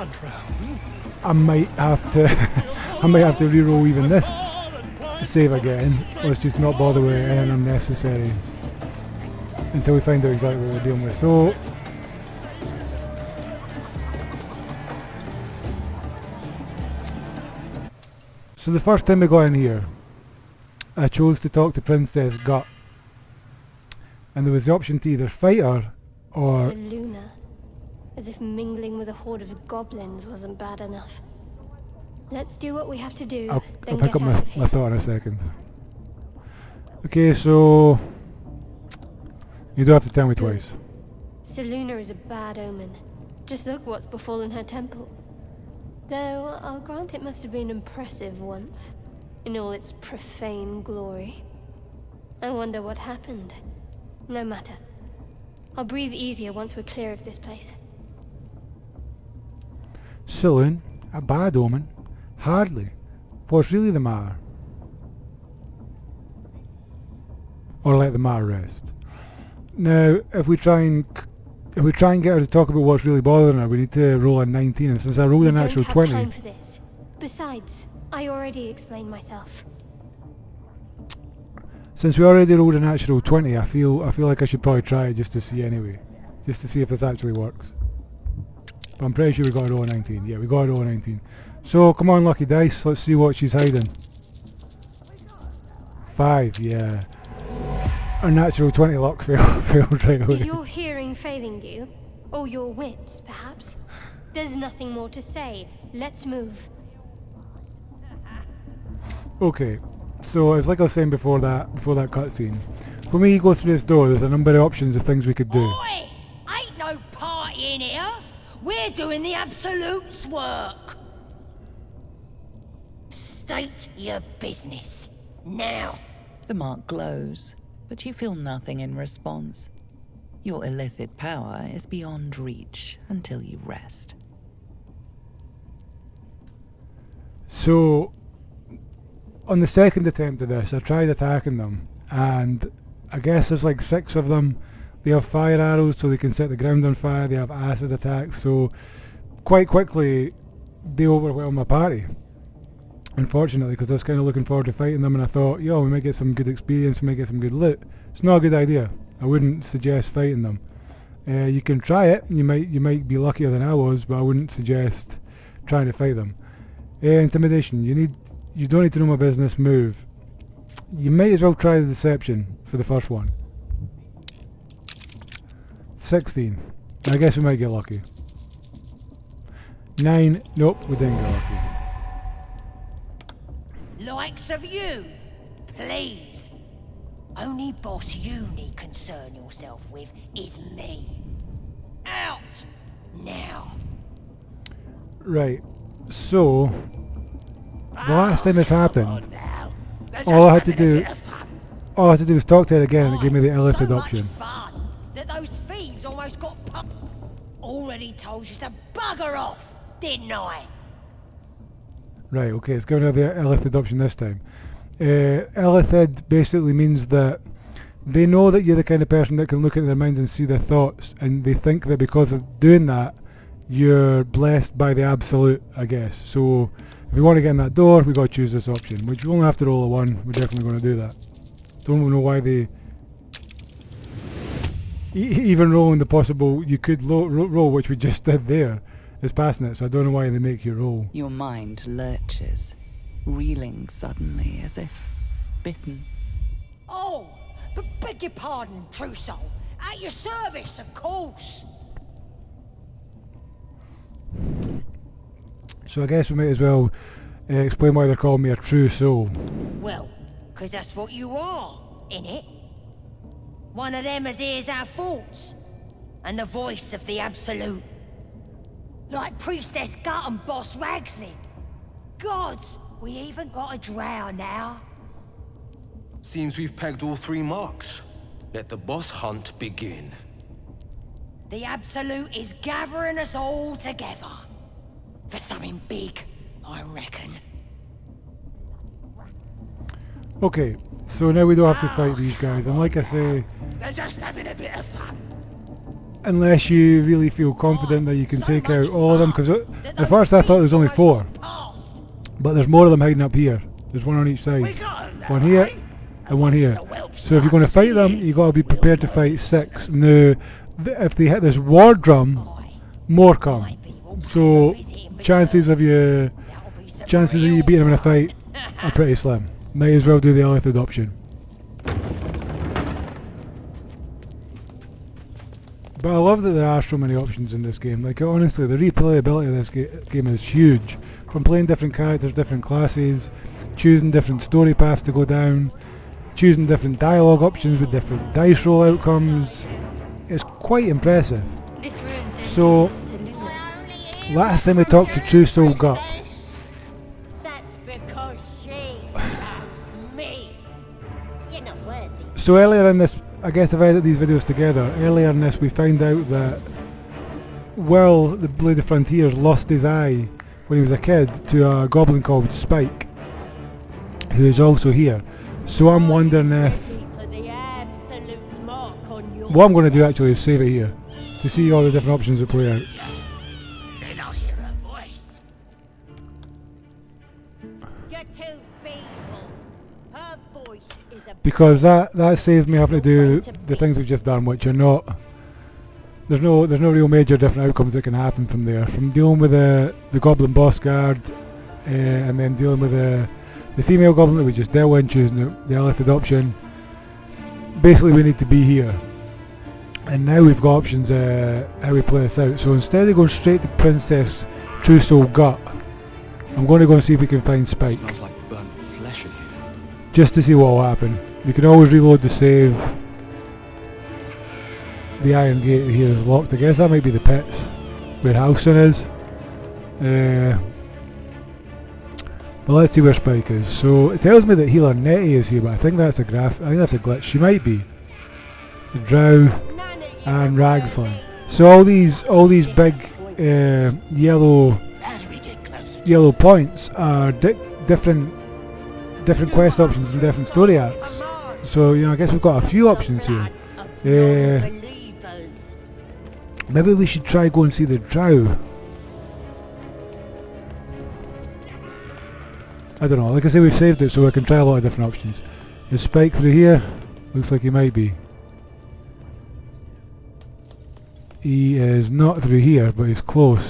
I might have to, I might have to reroll even this save again. Let's just not bother with anything unnecessary until we find out exactly what we're dealing with. So the first time we got in here, I chose to talk to Princess Gut, and there was the option to either fight her or... Seluna. As if mingling with a horde of goblins wasn't bad enough. Let's do what we have to do, I'll then pick get up out of my here. thought in a second. Okay, so... You don't have to tell me twice. Seluna is a bad omen. Just look what's befallen her temple. Though, I'll grant it must have been impressive once, in all its profane glory. I wonder what happened. No matter. I'll breathe easier once we're clear of this place. Selune, a bad omen? Hardly. What's really the matter? Or let the matter rest. Now, if we try and get her to talk about what's really bothering her, we need to roll a 19, and since I rolled an actual 20... We don't have time for this. Besides, I already explained myself. Since we already rolled an actual 20, I feel like I should probably try it just to see anyway. Just to see if this actually works. But I'm pretty sure we got a roll a 19. Yeah, we got a roll a 19. So, come on, lucky dice, let's see what she's hiding. 5, yeah. A natural 20 luck failed right away. Is your hearing failing you? Or your wits, perhaps? There's nothing more to say. Let's move. Okay, so it's like I was saying before that cutscene. When we go through this door, there's a number of options of things we could do. Oi! Ain't no party in here. We're doing the Absolute's work. State your business. Now. The mark glows, but you feel nothing in response. Your illithid power is beyond reach until you rest. So, on the second attempt of this, I tried attacking them, and I guess there's like 6 of them. They have fire arrows, so they can set the ground on fire. They have acid attacks, so quite quickly they overwhelm my party. Unfortunately, because I was kind of looking forward to fighting them, and I thought, yo, we might get some good experience, we might get some good loot. It's not a good idea. I wouldn't suggest fighting them. You can try it. You might be luckier than I was, but I wouldn't suggest trying to fight them. Intimidation. You don't need to know my business. Move. You might as well try the deception for the first one. 16. I guess we might get lucky. 9. Nope, we didn't get lucky. Likes of you, please. Only boss you need concern yourself with is me. Out now. Right. So, the last time this happened, all I had to do was talk to her again, and it gave me the illithid option. Fun that those thieves almost got already told you to bugger off, didn't I? Right, okay, it's going to have the illithid option this time. Illithid basically means that they know that you're the kind of person that can look at their mind and see their thoughts, and they think that because of doing that, you're blessed by the absolute, I guess. So, if we want to get in that door, we've got to choose this option, which we only have to roll a 1. We're definitely going to do that. Don't know why they... even rolling the possible you could roll, which we just did there, is passing it, so I don't know why they make you roll. Your mind lurches, reeling suddenly as if bitten. Oh, but beg your pardon, true soul. At your service, of course. So I guess we might as well explain why they're calling me a true soul. Well, 'cause that's what you are, innit? One of them as hears our thoughts, and the voice of the absolute. Like Priestess Gut and Boss Ragsley. Gods, we even got a drow now. Seems we've pegged all 3 marks. Let the boss hunt begin. The absolute is gathering us all together. For something big, I reckon. Okay, so now we don't have to fight these guys, and like I say, They're just having a bit of fun. unless you really feel confident that you can take out all of them, because at first I thought there was only 4, but there's more of them hiding up here. There's one on each side. One here, and one here. So if you're going to fight them, you've got to be prepared to fight 6. Now, if they hit this war drum, more come. So chances of you beating them in a fight are pretty slim. Might as well do the illithid option. But I love that there are so many options in this game. Like, honestly, the replayability of this game is huge. From playing different characters, different classes, choosing different story paths to go down, choosing different dialogue options with different dice roll outcomes. It's quite impressive. So, last time we talked to True Soul Gut. That's because she chose me. You're not worthy. So earlier in this, I guess if I edit these videos together, earlier in this we found out that Will, the Blade of Frontiers, lost his eye when he was a kid to a goblin called Spike, who is also here. So I'm wondering if... what I'm going to do actually is save it here, to see all the different options that play out. Then I'll hear her voice. You're too feeble. Her voice is a... Because that saves me having to do the things we've just done, which are not... There's no real major different outcomes that can happen from there. From dealing with the goblin boss guard, and then dealing with the female goblin that we just dealt with, choosing the illithid option. Basically we need to be here. And now we've got options how we play this out. So instead of going straight to Princess True Soul Gut, I'm going to go and see if we can find Spike. Smells like burnt flesh in here. Just to see what will happen. We can always reload the save. The iron gate here is locked. I guess that might be the pits where Halcyon is. Well, let's see where Spike is. So it tells me that healer Nettie is here, but I think that's a I think that's a glitch. She might be. Drow and Ragsling. So all these big yellow points are different quest options and different story arcs. So I guess we've got a few options here. Maybe we should try go and see the Drow. I don't know, like I say, we've saved it so we can try a lot of different options. Is Spike through here? Looks like he might be. He is not through here, but he's close.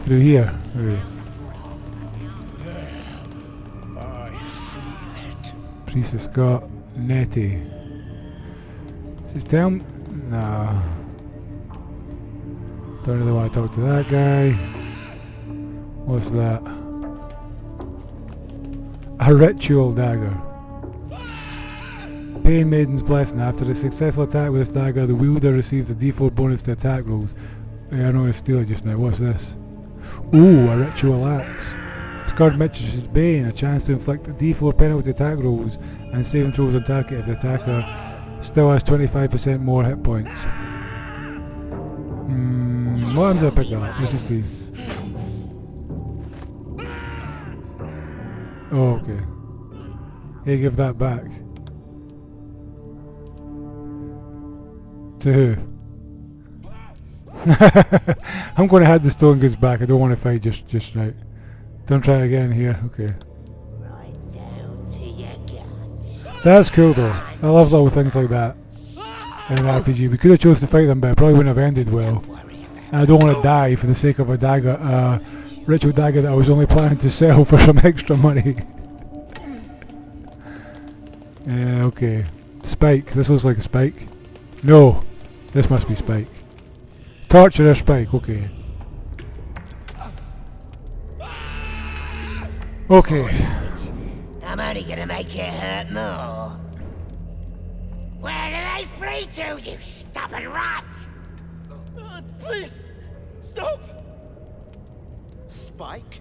Through here. Right. Priestess Scott, Nettie. Does it tell me? No. Don't really want to talk to that guy. What's that? A ritual dagger. Pain Maiden's Blessing. After a successful attack with this dagger, the wielder receives a d4 bonus to attack rolls. Yeah, I know I steal it just now. What's this? Ooh, a ritual axe. Scarred Mistress's Bane. A chance to inflict a d4 penalty attack rolls and saving throws on target if the attacker still has 25% more hit points. What happens if I pick that up? Let's just see. Oh, okay. Hey, give that back. To who? I'm going to have the stone goods back. I don't want to fight just right. Don't try again here. Okay. That's cool though. I love little things like that in an RPG. We could have chose to fight them, but it probably wouldn't have ended well. And I don't want to die for the sake of a dagger, ritual dagger that I was only planning to sell for some extra money. Okay. Spike. This looks like a Spike. No. This must be Spike. Torturer Spike. Okay. Okay. I'm only gonna make it hurt more. Where do they flee to, you stubborn rat? Please, stop! Spike,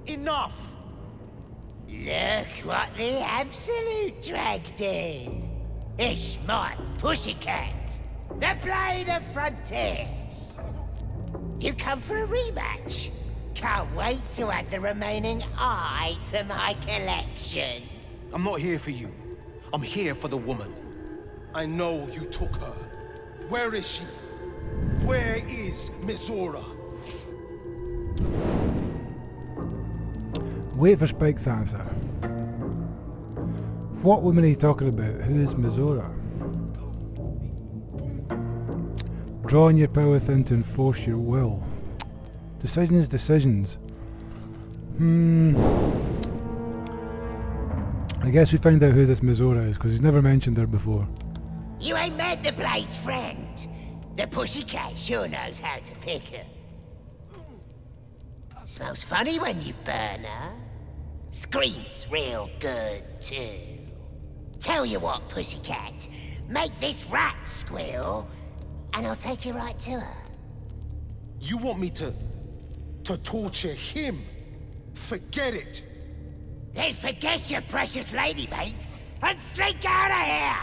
enough! Look what the Absolute dragged in. It's my pussycat, the Blade of Frontiers. You come for a rematch? Can't wait to add the remaining eye to my collection. I'm not here for you. I'm here for the woman. I know you took her. Where is she? Where is Mizora? Wait for Spike's answer. What woman are you talking about? Who is Mizora? Draw on your power within to enforce your will. Decisions. I guess we find out who this Mizora is, because he's never mentioned her before. You ain't met the Blade's friend. The pussycat sure knows how to pick her. Smells funny when you burn her. Screams real good, too. Tell you what, pussycat. Make this rat squeal, and I'll take you right to her. You want me to torture him? Forget it. Then forget your precious lady, mate, and slink out of here!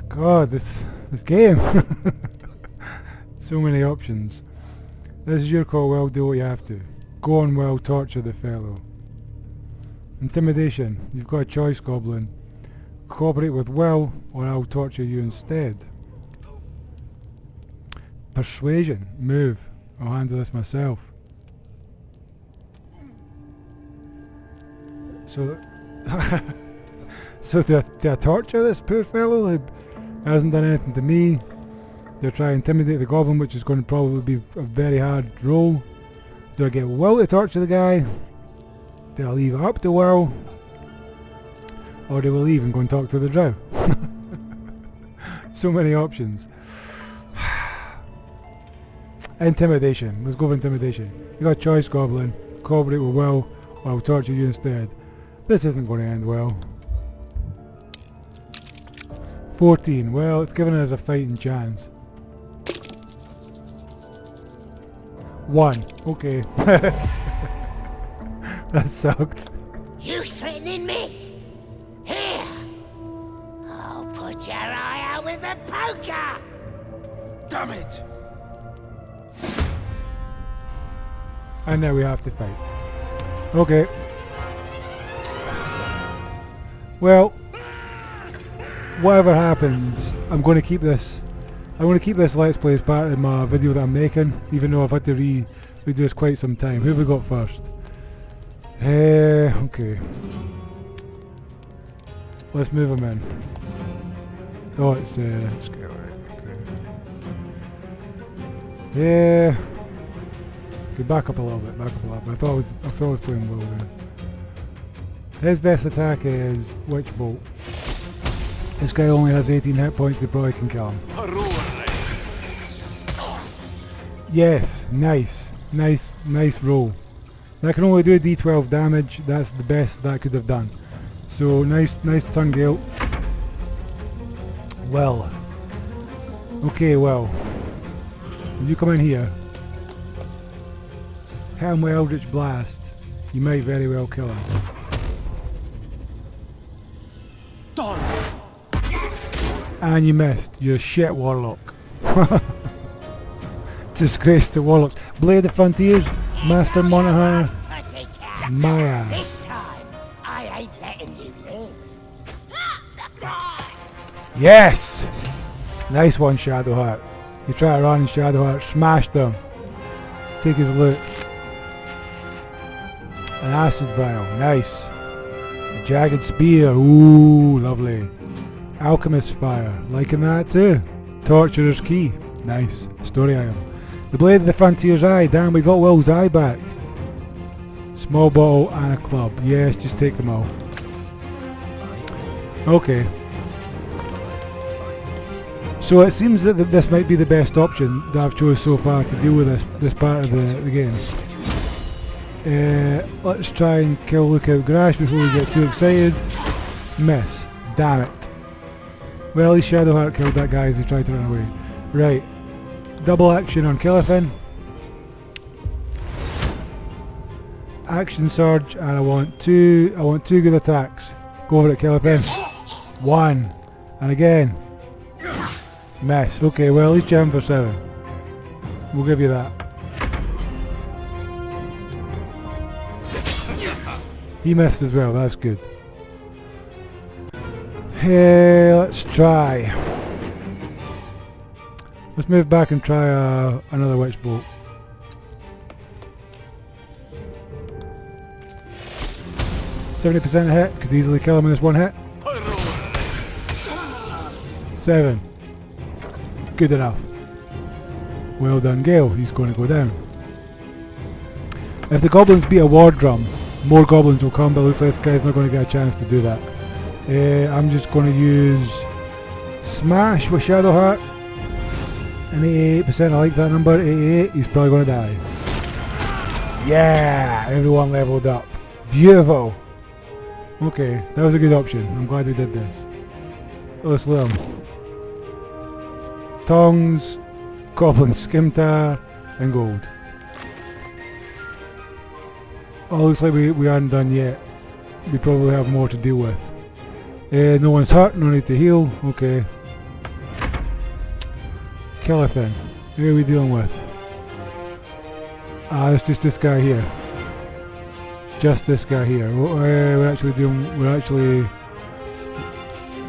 God, this game. So many options. This is your call, well, do what you have to. Go on, well, torture the fellow. Intimidation. You've got a choice, Goblin. Cooperate with Will, or I'll torture you instead. Persuasion. Move. I'll handle this myself. So... so do I torture this poor fellow who hasn't done anything to me? Do I try to intimidate the Goblin, which is going to probably be a very hard role? Do I get Will to torture the guy? Do I leave it up to Will? Or do we leave and go and talk to the Drow? So many options. Intimidation. Let's go for intimidation. You got a choice, Goblin. Cooperate with Will, or I'll torture you instead. This isn't going to end well. 14. Well, it's giving us a fighting chance. 1. Okay. That sucked. You threatening me? Here! I'll put your eye out with the poker! Damn it! And now we have to fight. Okay. Well, whatever happens, I'm going to keep this. I'm going to keep this Let's Play as part of my video that I'm making, even though I've had to redo this quite some time. Who have we got first? Okay. Let's move him in. Oh, it's okay. Yeah. Okay, back up a little bit. I thought I was playing well there. His best attack is Witch Bolt. This guy only has 18 hit points. We probably can kill him. Yes, nice roll. That can only do d12 damage. That's the best that could have done. So nice Tongue Gale. Well. Okay, well. When you come in here, hit him with Eldritch Blast. You might very well kill him. And you missed. You're a shit warlock. Disgrace to warlocks. Blade of Frontiers, Master Monaghan, my ass. This time, I ain't letting you live. Yes! Nice one, Shadowheart. You try to run, Shadowheart. Smashed them. Take his loot. An acid vial. Nice. A jagged spear. Ooh, lovely. Alchemist fire. Liking that too. Torturer's key. Nice. Story item. The Blade of the Frontier's eye. Damn, we got Will's eye back. Small bottle and a club. Yes, just take them all. Okay. So it seems that this might be the best option that I've chose so far to deal with this part of the game. Let's try and kill Lookout Grash before we get too excited. Miss. Damn it. Well, at least Shadowheart killed that guy as he tried to run away. Right. Double action on Killathan. Action surge, and I want two good attacks. Go over it, Killathan. 1. And again. Miss. Okay, well, at least you hit him for 7. We'll give you that. He missed as well, that's good. Hey, let's try. Let's move back and try another Witch Bolt. %70 hit, could easily kill him in this one hit. 7. Good enough. Well done, Gale. He's going to go down. If the goblins beat a war drum, more goblins will come, but it looks like this guy's not going to get a chance to do that. I'm just going to use Smash with Shadowheart. And 88%, I like that number. 88, he's probably going to die. Yeah! Everyone leveled up. Beautiful! Okay, that was a good option. I'm glad we did this. Let's let him. Tongs, Goblin Skimtar, and Gold. Oh, looks like we aren't done yet. We probably have more to deal with. No one's hurt, no need to heal. Okay. Killathan. Who are we dealing with? It's just this guy here. Just this guy here. We're actually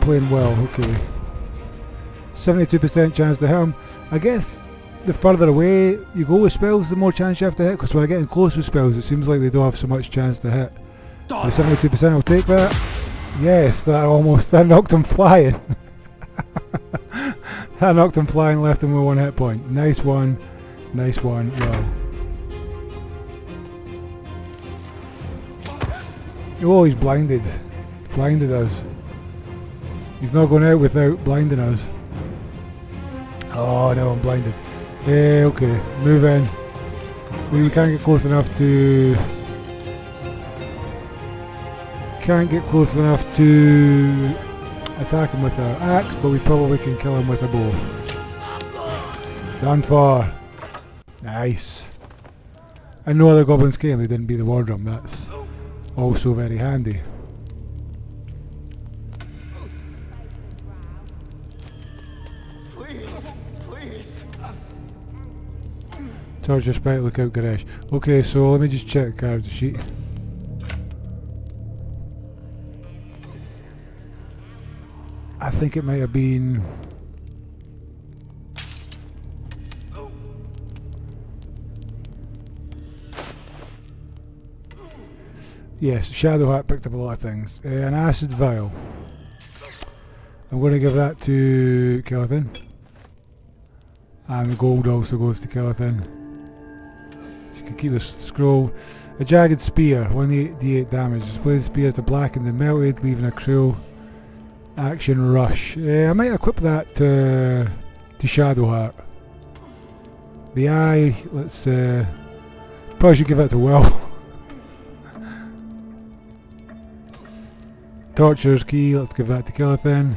playing well. Okay. 72% chance to hit him. I guess the further away you go with spells, the more chance you have to hit, because when I get in close with spells, it seems like they don't have so much chance to hit. So 72%, I'll take that. Yes, that knocked him flying. That knocked him flying, left him with 1 hit point. Nice one. Nice one. Wow. Oh, he's blinded. Blinded us. He's not going out without blinding us. Oh no, I'm blinded. Okay, move in. We can't get close enough to... attack him with our axe, but we probably can kill him with a bow. Done for. Nice. And no other goblins came, they didn't beat the war drum, that's also very handy. Torture sprite, look out garage. Okay, so let me just check the character sheet. I think it might have been... Yes, Shadowheart picked up a lot of things. An acid vial. I'm going to give that to Kelethin. And the gold also goes to Kelethin. So you can keep this scroll. A jagged spear, 1d8 damage. Display the spear to blackened and melted, leaving a cruel action rush. I might equip that to Shadowheart. The eye, let's probably should give it to Will. Torturer's key, let's give that to Kelethin.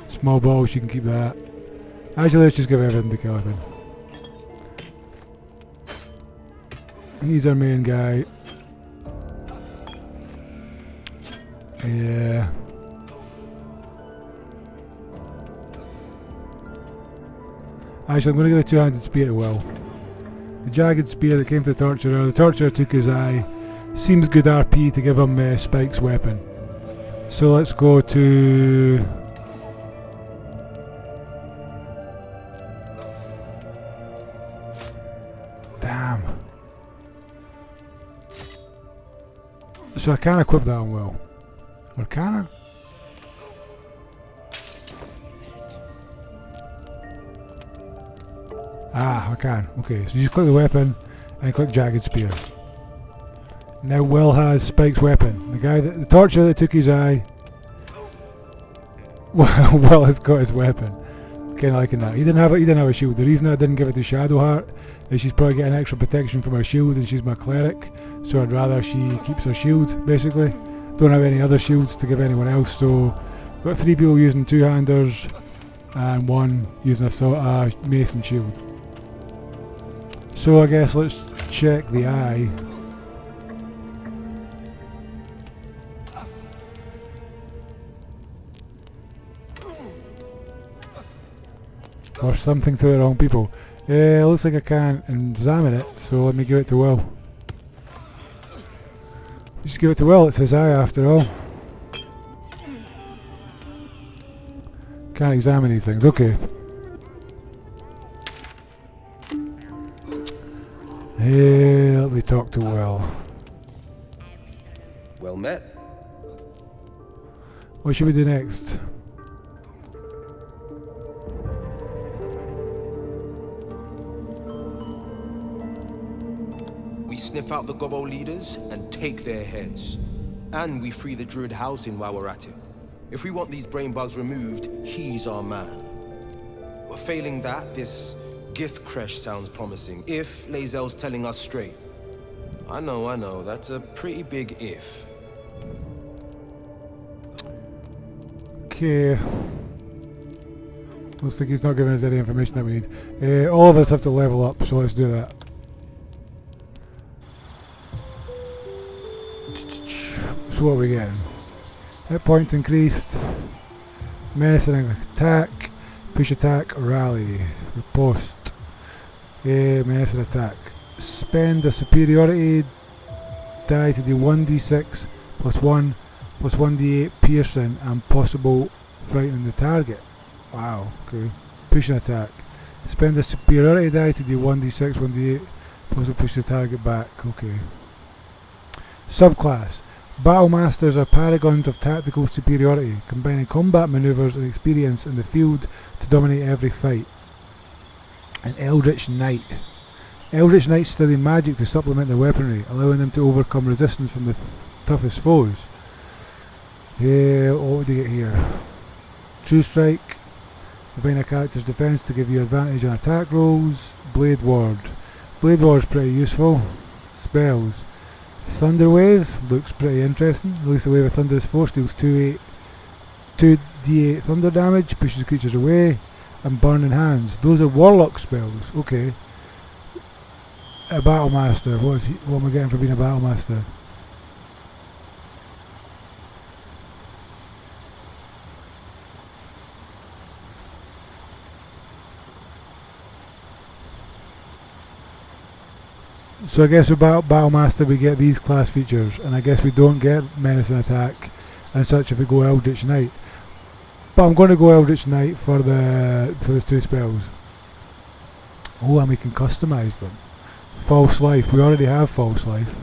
Small balls, you can keep that. Actually, let's just give everything to Kelethin. He's our main guy. Yeah. Actually, I'm going to give the two-handed spear to Will. The jagged spear that came to the Torturer took his eye. Seems good RP to give him Spike's weapon. So let's go to... Damn. So I can't equip that on Will. Or can I? Ah, I can. Okay, so you just click the weapon and click Jagged Spear. Now Will has Spike's weapon. The Torturer that took his eye. Will has got his weapon. Kinda liking that. He didn't have a shield. The reason I didn't give it to Shadowheart is she's probably getting extra protection from her shield and she's my cleric. So I'd rather she keeps her shield, basically. Don't have any other shields to give anyone else, so got 3 people using two-handers and 1 using a mason shield. So I guess let's check the eye. Or something to the wrong people. Looks like I can't examine it, so let me give it to Will. Just give it to Will, it's his eye after all. Can't examine these things, okay. Let me talk to Will. Well met. What should we do next? We sniff out the Gobbo leaders and take their heads. And we free the Druid housing while we're at it. If we want these brain bugs removed, he's our man. But failing that, this Githcresh sounds promising. If Lae'zel's telling us straight. I know, that's a pretty big if. Okay. Looks like he's not giving us any information that we need. All of us have to level up, so let's do that. So what are we getting? Hit points increased. Menacing attack. Push attack. Rally. Riposte. Menacing attack. Spend a superiority die to do 1d6 plus 1 plus 1d8 piercing and possible frightening the target. Wow, okay. Pushing attack. Spend a superiority die to do 1d6, 1d8 plus push the target back. Okay. Subclass. Battle Masters are paragons of tactical superiority, combining combat maneuvers and experience in the field to dominate every fight. An Eldritch Knight. Eldritch Knights study magic to supplement their weaponry, allowing them to overcome resistance from the toughest foes. Yeah, what do you get here? True Strike. Combine a character's defense to give you advantage on attack rolls. Blade Ward. Blade Ward is pretty useful. Spells. Thunder Wave looks pretty interesting. Release a wave of thunderous force, deals 2d8 2d8 thunder damage, pushes creatures away, and Burning Hands. Those are warlock spells. Okay. A battle master. What am I getting for being a battle master? So I guess with battle master we get these class features, and I guess we don't get menace and attack and such if we go Eldritch Knight. But I'm going to go Eldritch Knight for those two spells. Oh, and we can customise them. False Life. We already have False Life.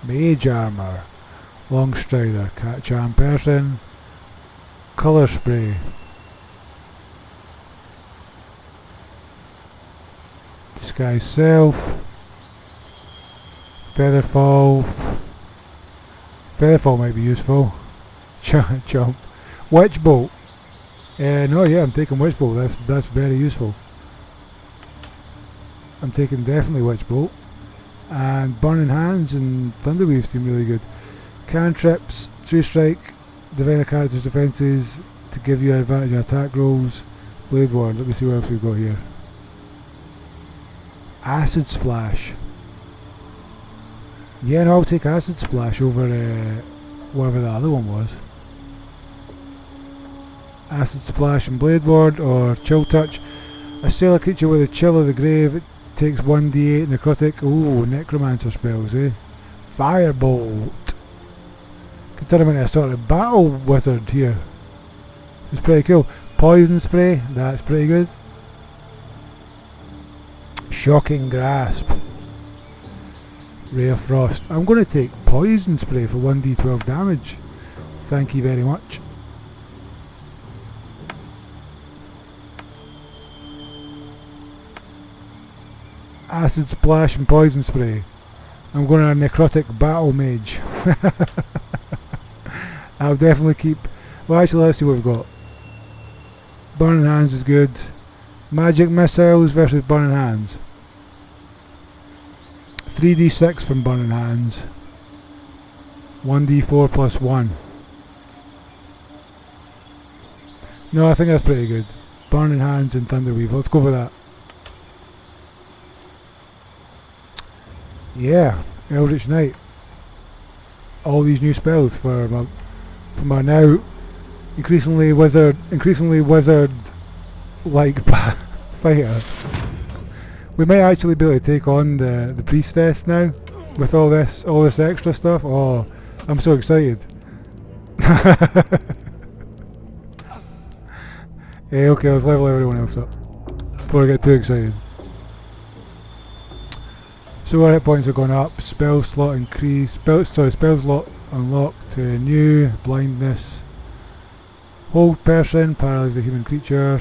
Mage Armour. Long Strider. Charm Person. Colour Spray. Disguise Self. Featherfall. Featherfall might be useful. Jump. Witch Bolt. No, yeah, I'm taking Witch Bolt. That's very useful. I'm taking definitely Witch Bolt. And Burning Hands and Thunderweave seem really good. Cantrips, True Strike, divine a character's defences to give you advantage on attack rolls. Blade Ward. Let me see what else we've got here. Acid Splash. Yeah, no, I'll take Acid Splash over whatever the other one was. Acid Splash and Blade Ward, or Chill Touch. Assail a creature with a Chill of the Grave. It takes 1d8 necrotic. Ooh, necromancer spells, eh? Firebolt. Could turn him into a sort of battle wizard here. It's pretty cool. Poison Spray, that's pretty good. Shocking Grasp. Ray of Frost. I'm going to take Poison Spray for 1d12 damage. Thank you very much. Acid Splash and Poison Spray. I'm going to Necrotic Battle Mage. I'll definitely keep... Well, actually, let's see what we've got. Burning Hands is good. Magic Missiles versus Burning Hands. 3d6 from Burning Hands. 1d4 plus 1. No, I think that's pretty good. Burning Hands and Thunderweave. Let's go for that. Yeah, Eldritch Knight. All these new spells for my now increasingly wizard like fighter. We might actually be able to take on the priestess now with all this extra stuff. Oh, I'm so excited. Hey, okay, let's level everyone else up before I get too excited. So our hit points are going up, spell slot increase, spell slot unlocked to new, blindness, hold person, paralyze the human creature,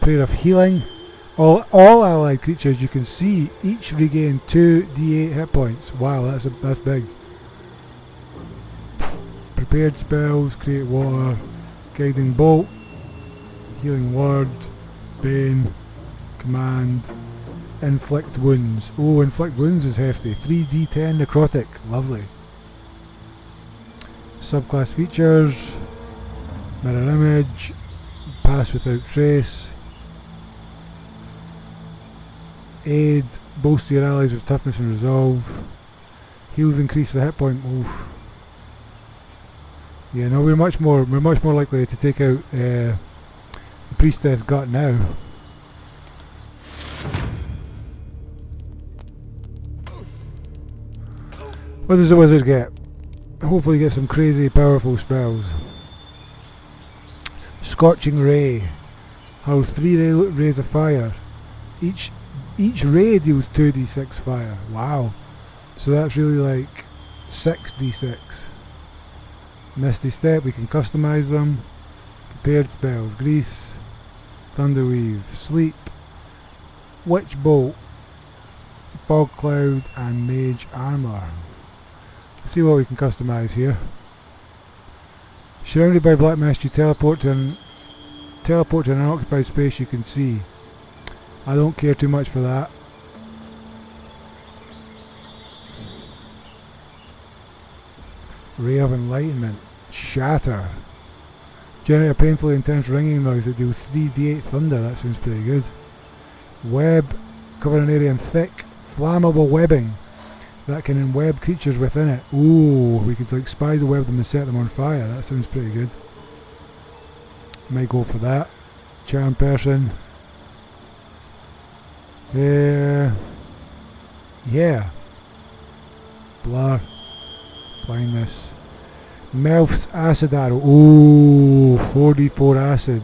prayer of healing. All allied creatures you can see each regain 2d8 hit points. Wow, that's big. Prepared spells, create water, guiding bolt, healing word, bane, command. Inflict wounds. Oh, inflict wounds is hefty. 3d10 necrotic. Lovely. Subclass features. Mirror image. Pass without trace. Aid. Bolster your allies with toughness and resolve. Heals increase the hit point. Oof. Yeah, no, we're much more likely to take out the priestess gut now. What does the wizard get? Hopefully get some crazy powerful spells. Scorching Ray. Hurls 3 rays of fire. Each ray deals 2d6 fire. Wow. So that's really like 6d6. Misty Step, we can customise them. Prepared spells. Grease. Thunderweave. Sleep. Witch Bolt. Fog Cloud and Mage Armour. See what we can customise here. Surrounded by black mist, you teleport to an unoccupied space you can see. I don't care too much for that. Ray of Enlightenment. Shatter. Generate a painfully intense ringing noise that deals 3d8 thunder. That sounds pretty good. Web. Cover an area in thick, flammable webbing that can enweb creatures within it. Ooh, we could like spider web them and set them on fire. That sounds pretty good. Might go for that. Charm person. Yeah. Blur. Blindness. Melf's acid arrow. Ooh, 4d4 acid.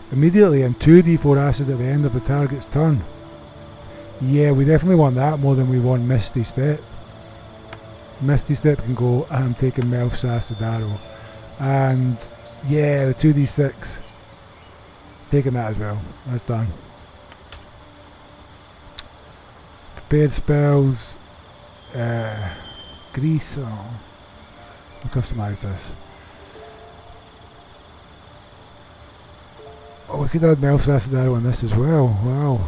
Immediately and 2d4 acid at the end of the target's turn. Yeah, we definitely want that more than we want Misty Step. Misty Step can go, I'm taking Melf's acid arrow. And yeah, the 2d6. Taking that as well. That's done. Prepared spells. Grease. Oh. We'll customize this. Oh, we could add Melf's acid arrow on this as well. Wow.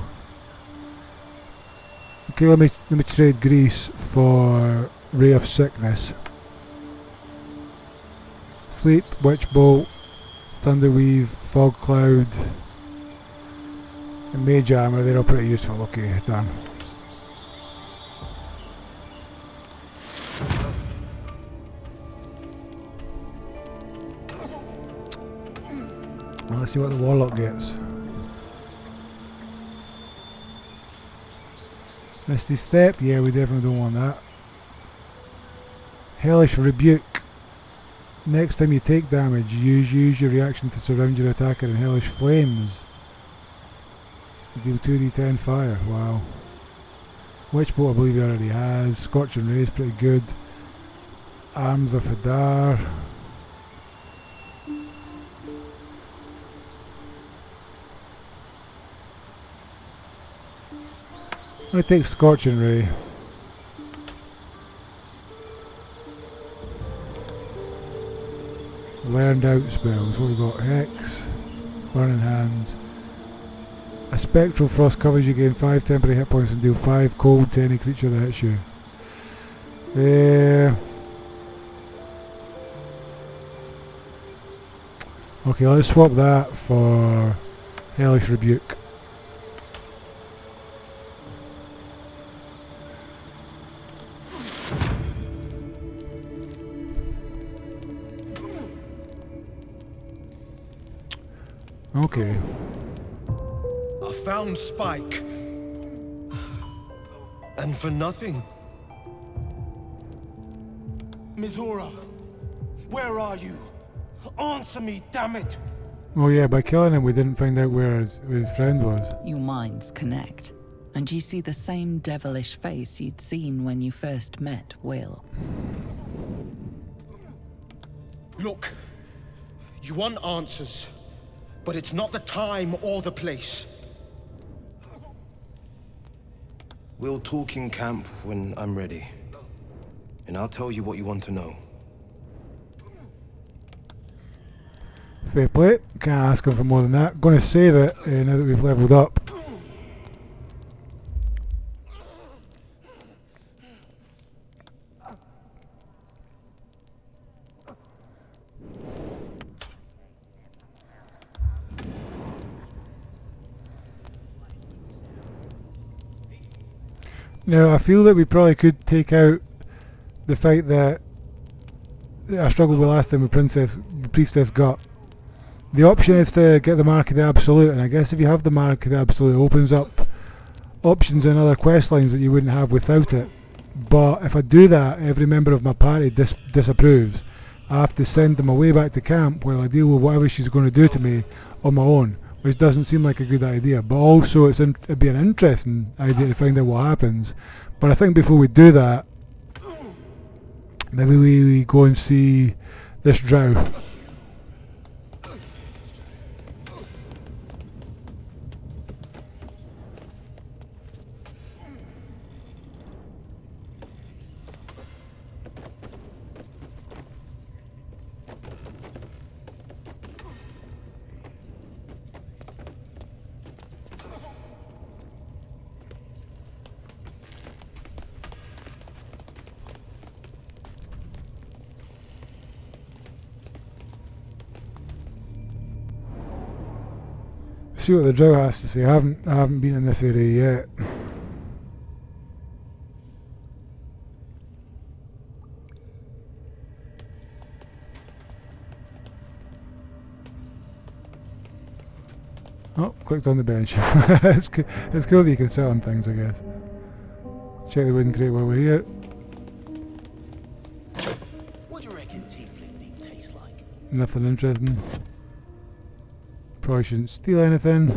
Okay, let me trade Grease for Ray of Sickness. Sleep, Witch Bolt, Thunderweave, Fog Cloud, and Mage Armor. They're all pretty useful. Okay, done. Well, let's see what the Warlock gets. Misty Step, yeah, we definitely don't want that. Hellish Rebuke. Next time you take damage, use your reaction to surround your attacker in Hellish Flames. You deal 2d10 fire, wow. Witch Bolt I believe he already has. Scorching Ray is pretty good. Arms of Hadar. I'm going to take Scorching Ray. Learned out spells. What have we got? Hex, Burning Hands. A Spectral Frost covers you, gain 5 temporary hit points and deal 5 cold to any creature that hits you. Okay, let's swap that for Hellish Rebuke. Okay. I found Spike. And for nothing. Mizora, where are you? Answer me, damn it! Oh yeah, by killing him we didn't find out where his friend was. Your minds connect, and you see the same devilish face you'd seen when you first met Will. Look, you want answers, but it's not the time or the place. We'll talk in camp when I'm ready. And I'll tell you what you want to know. Fair play. Can't ask him for more than that. Going to save it now that we've leveled up. Now I feel that we probably could take out the fight that I struggled with last time with Priestess Gut. The option is to get the Mark of the Absolute, and I guess if you have the Mark of the Absolute, it opens up options in other quest lines that you wouldn't have without it. But if I do that, every member of my party disapproves. I have to send them away back to camp while I deal with whatever she's going to do to me on my own, which doesn't seem like a good idea. But also it'd be an interesting idea to find out what happens. But I think before we do that, maybe we go and see this drow. see what the drow has to say. I haven't been in this area yet. Oh, clicked on the bench. It's cool that you can sit on things, I guess. Check the wooden crate while we're here. What do you reckon tiefling meat tastes like? Nothing interesting. Probably shouldn't steal anything.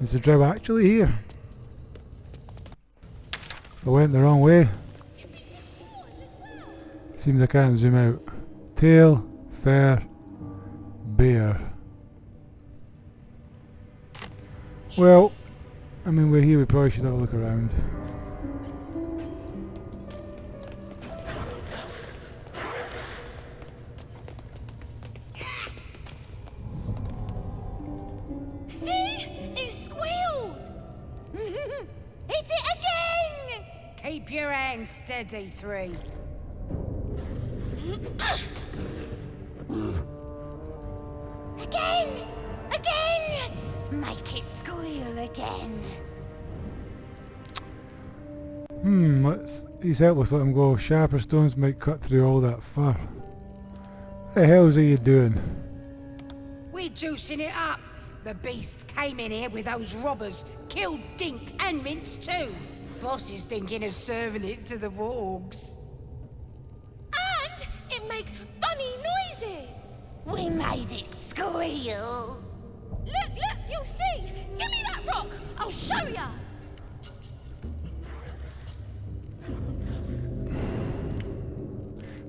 Is the drow actually here? I went the wrong way. Seems I can't zoom out. Tail, fur, bear. Well, I mean we're here, we probably should have a look around. See? It squealed! Hit it again! Keep your hands steady, 3. Again! Again! Make it squeal again. Let's ease out, let's let him go. Sharper stones might cut through all that fur. What the hell are you doing? We're juicing it up. The beast came in here with those robbers, killed Dink and Mince too. Boss is thinking of serving it to the wargs. And it makes funny noises. We made it squeal. Look, you'll see. Give me that rock. I'll show ya.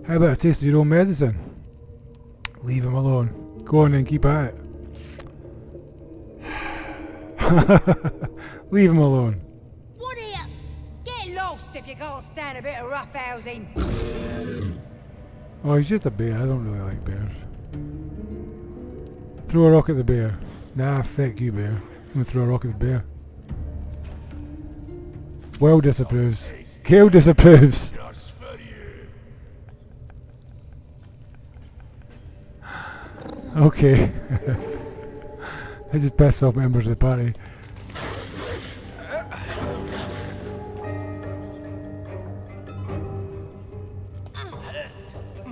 How about a taste of your own medicine? Leave him alone. Go on and keep at it. Leave him alone. What here? Get lost if you can't stand a bit of roughhousing. Oh, he's just a bear. I don't really like bears. Throw a rock at the bear. Nah, feck you, bear. I'm gonna throw a rock at the bear. Well disapproves. Kale disapproves. Okay. I just pissed off members of the party.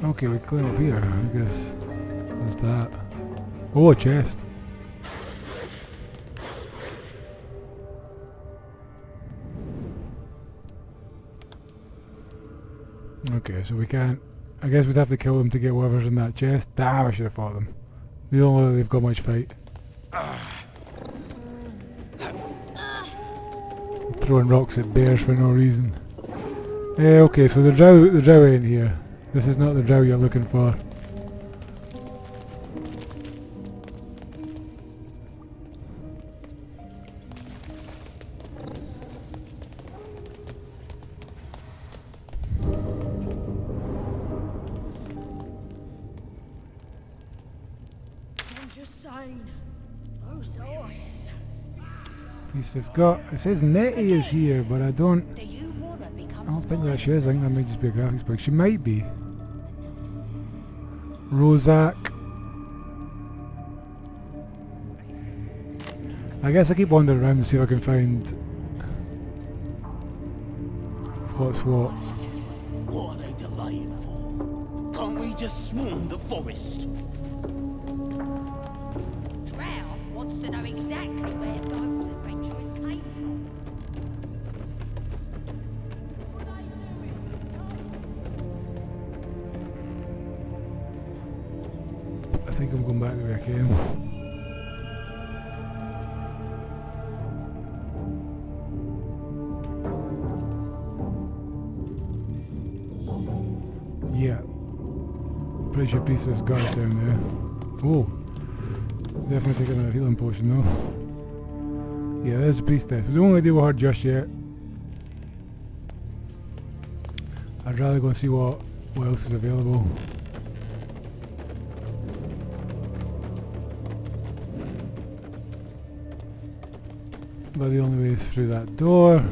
Okay, we climb up here, I guess. What's that? Oh, a chest. Okay, so we can't... I guess we'd have to kill them to get whatever's in that chest. Damn, I should have fought them. We don't know that they've got much fight. Throwing rocks at bears for no reason. Okay, so the drow ain't here. This is not the drow you're looking for. I'm just saying, those eyes. Priestess got... It says Nettie is here, but I don't think that she is. I think that might just be a graphics bug. She might be. Rozak. I guess I keep wandering around to see if I can find what's what. What are they delaying for? Can't we just swarm the forest? Drow wants to know exactly where those adventurers came from. I think I'm going back the way I came. Yeah. Pretty sure Priestess got it down there. Oh. Definitely taking a healing potion though. Yeah, there's the Priestess. We don't want to deal with her just yet. I'd rather go and see what else is available. But the only way is through that door.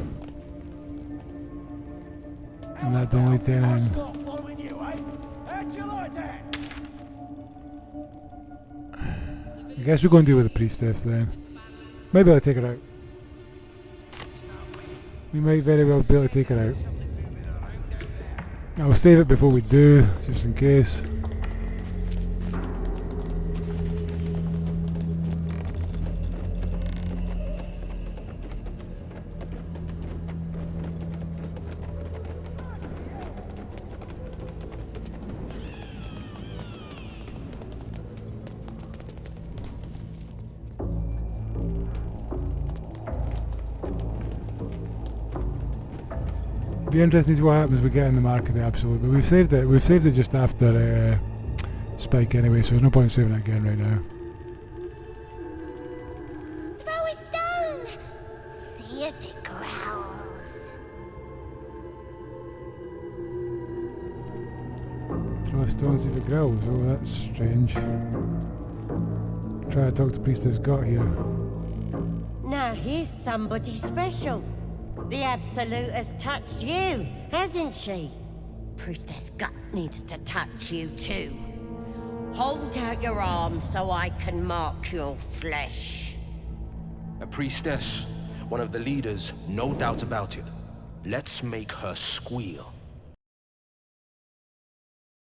And that don't lead to anything. Stop following you, eh? How'd you like that? I guess we're going to deal with the priestess then. Maybe I'll take her out. We might very well be able to take her out. I'll save it before we do, just in case. Be interesting to see what happens we get in the Mark of the Absolute, but we've saved it just after Spike anyway, so there's no point in saving it again right now. Throw a stone! See if it growls. Throw a stone, see if it growls. Oh, that's strange. Try to talk to Priestess Got here. Now here's somebody special. The Absolute has touched you, hasn't she? Priestess Gut needs to touch you too. Hold out your arm so I can mark your flesh. A priestess, one of the leaders, no doubt about it. Let's make her squeal.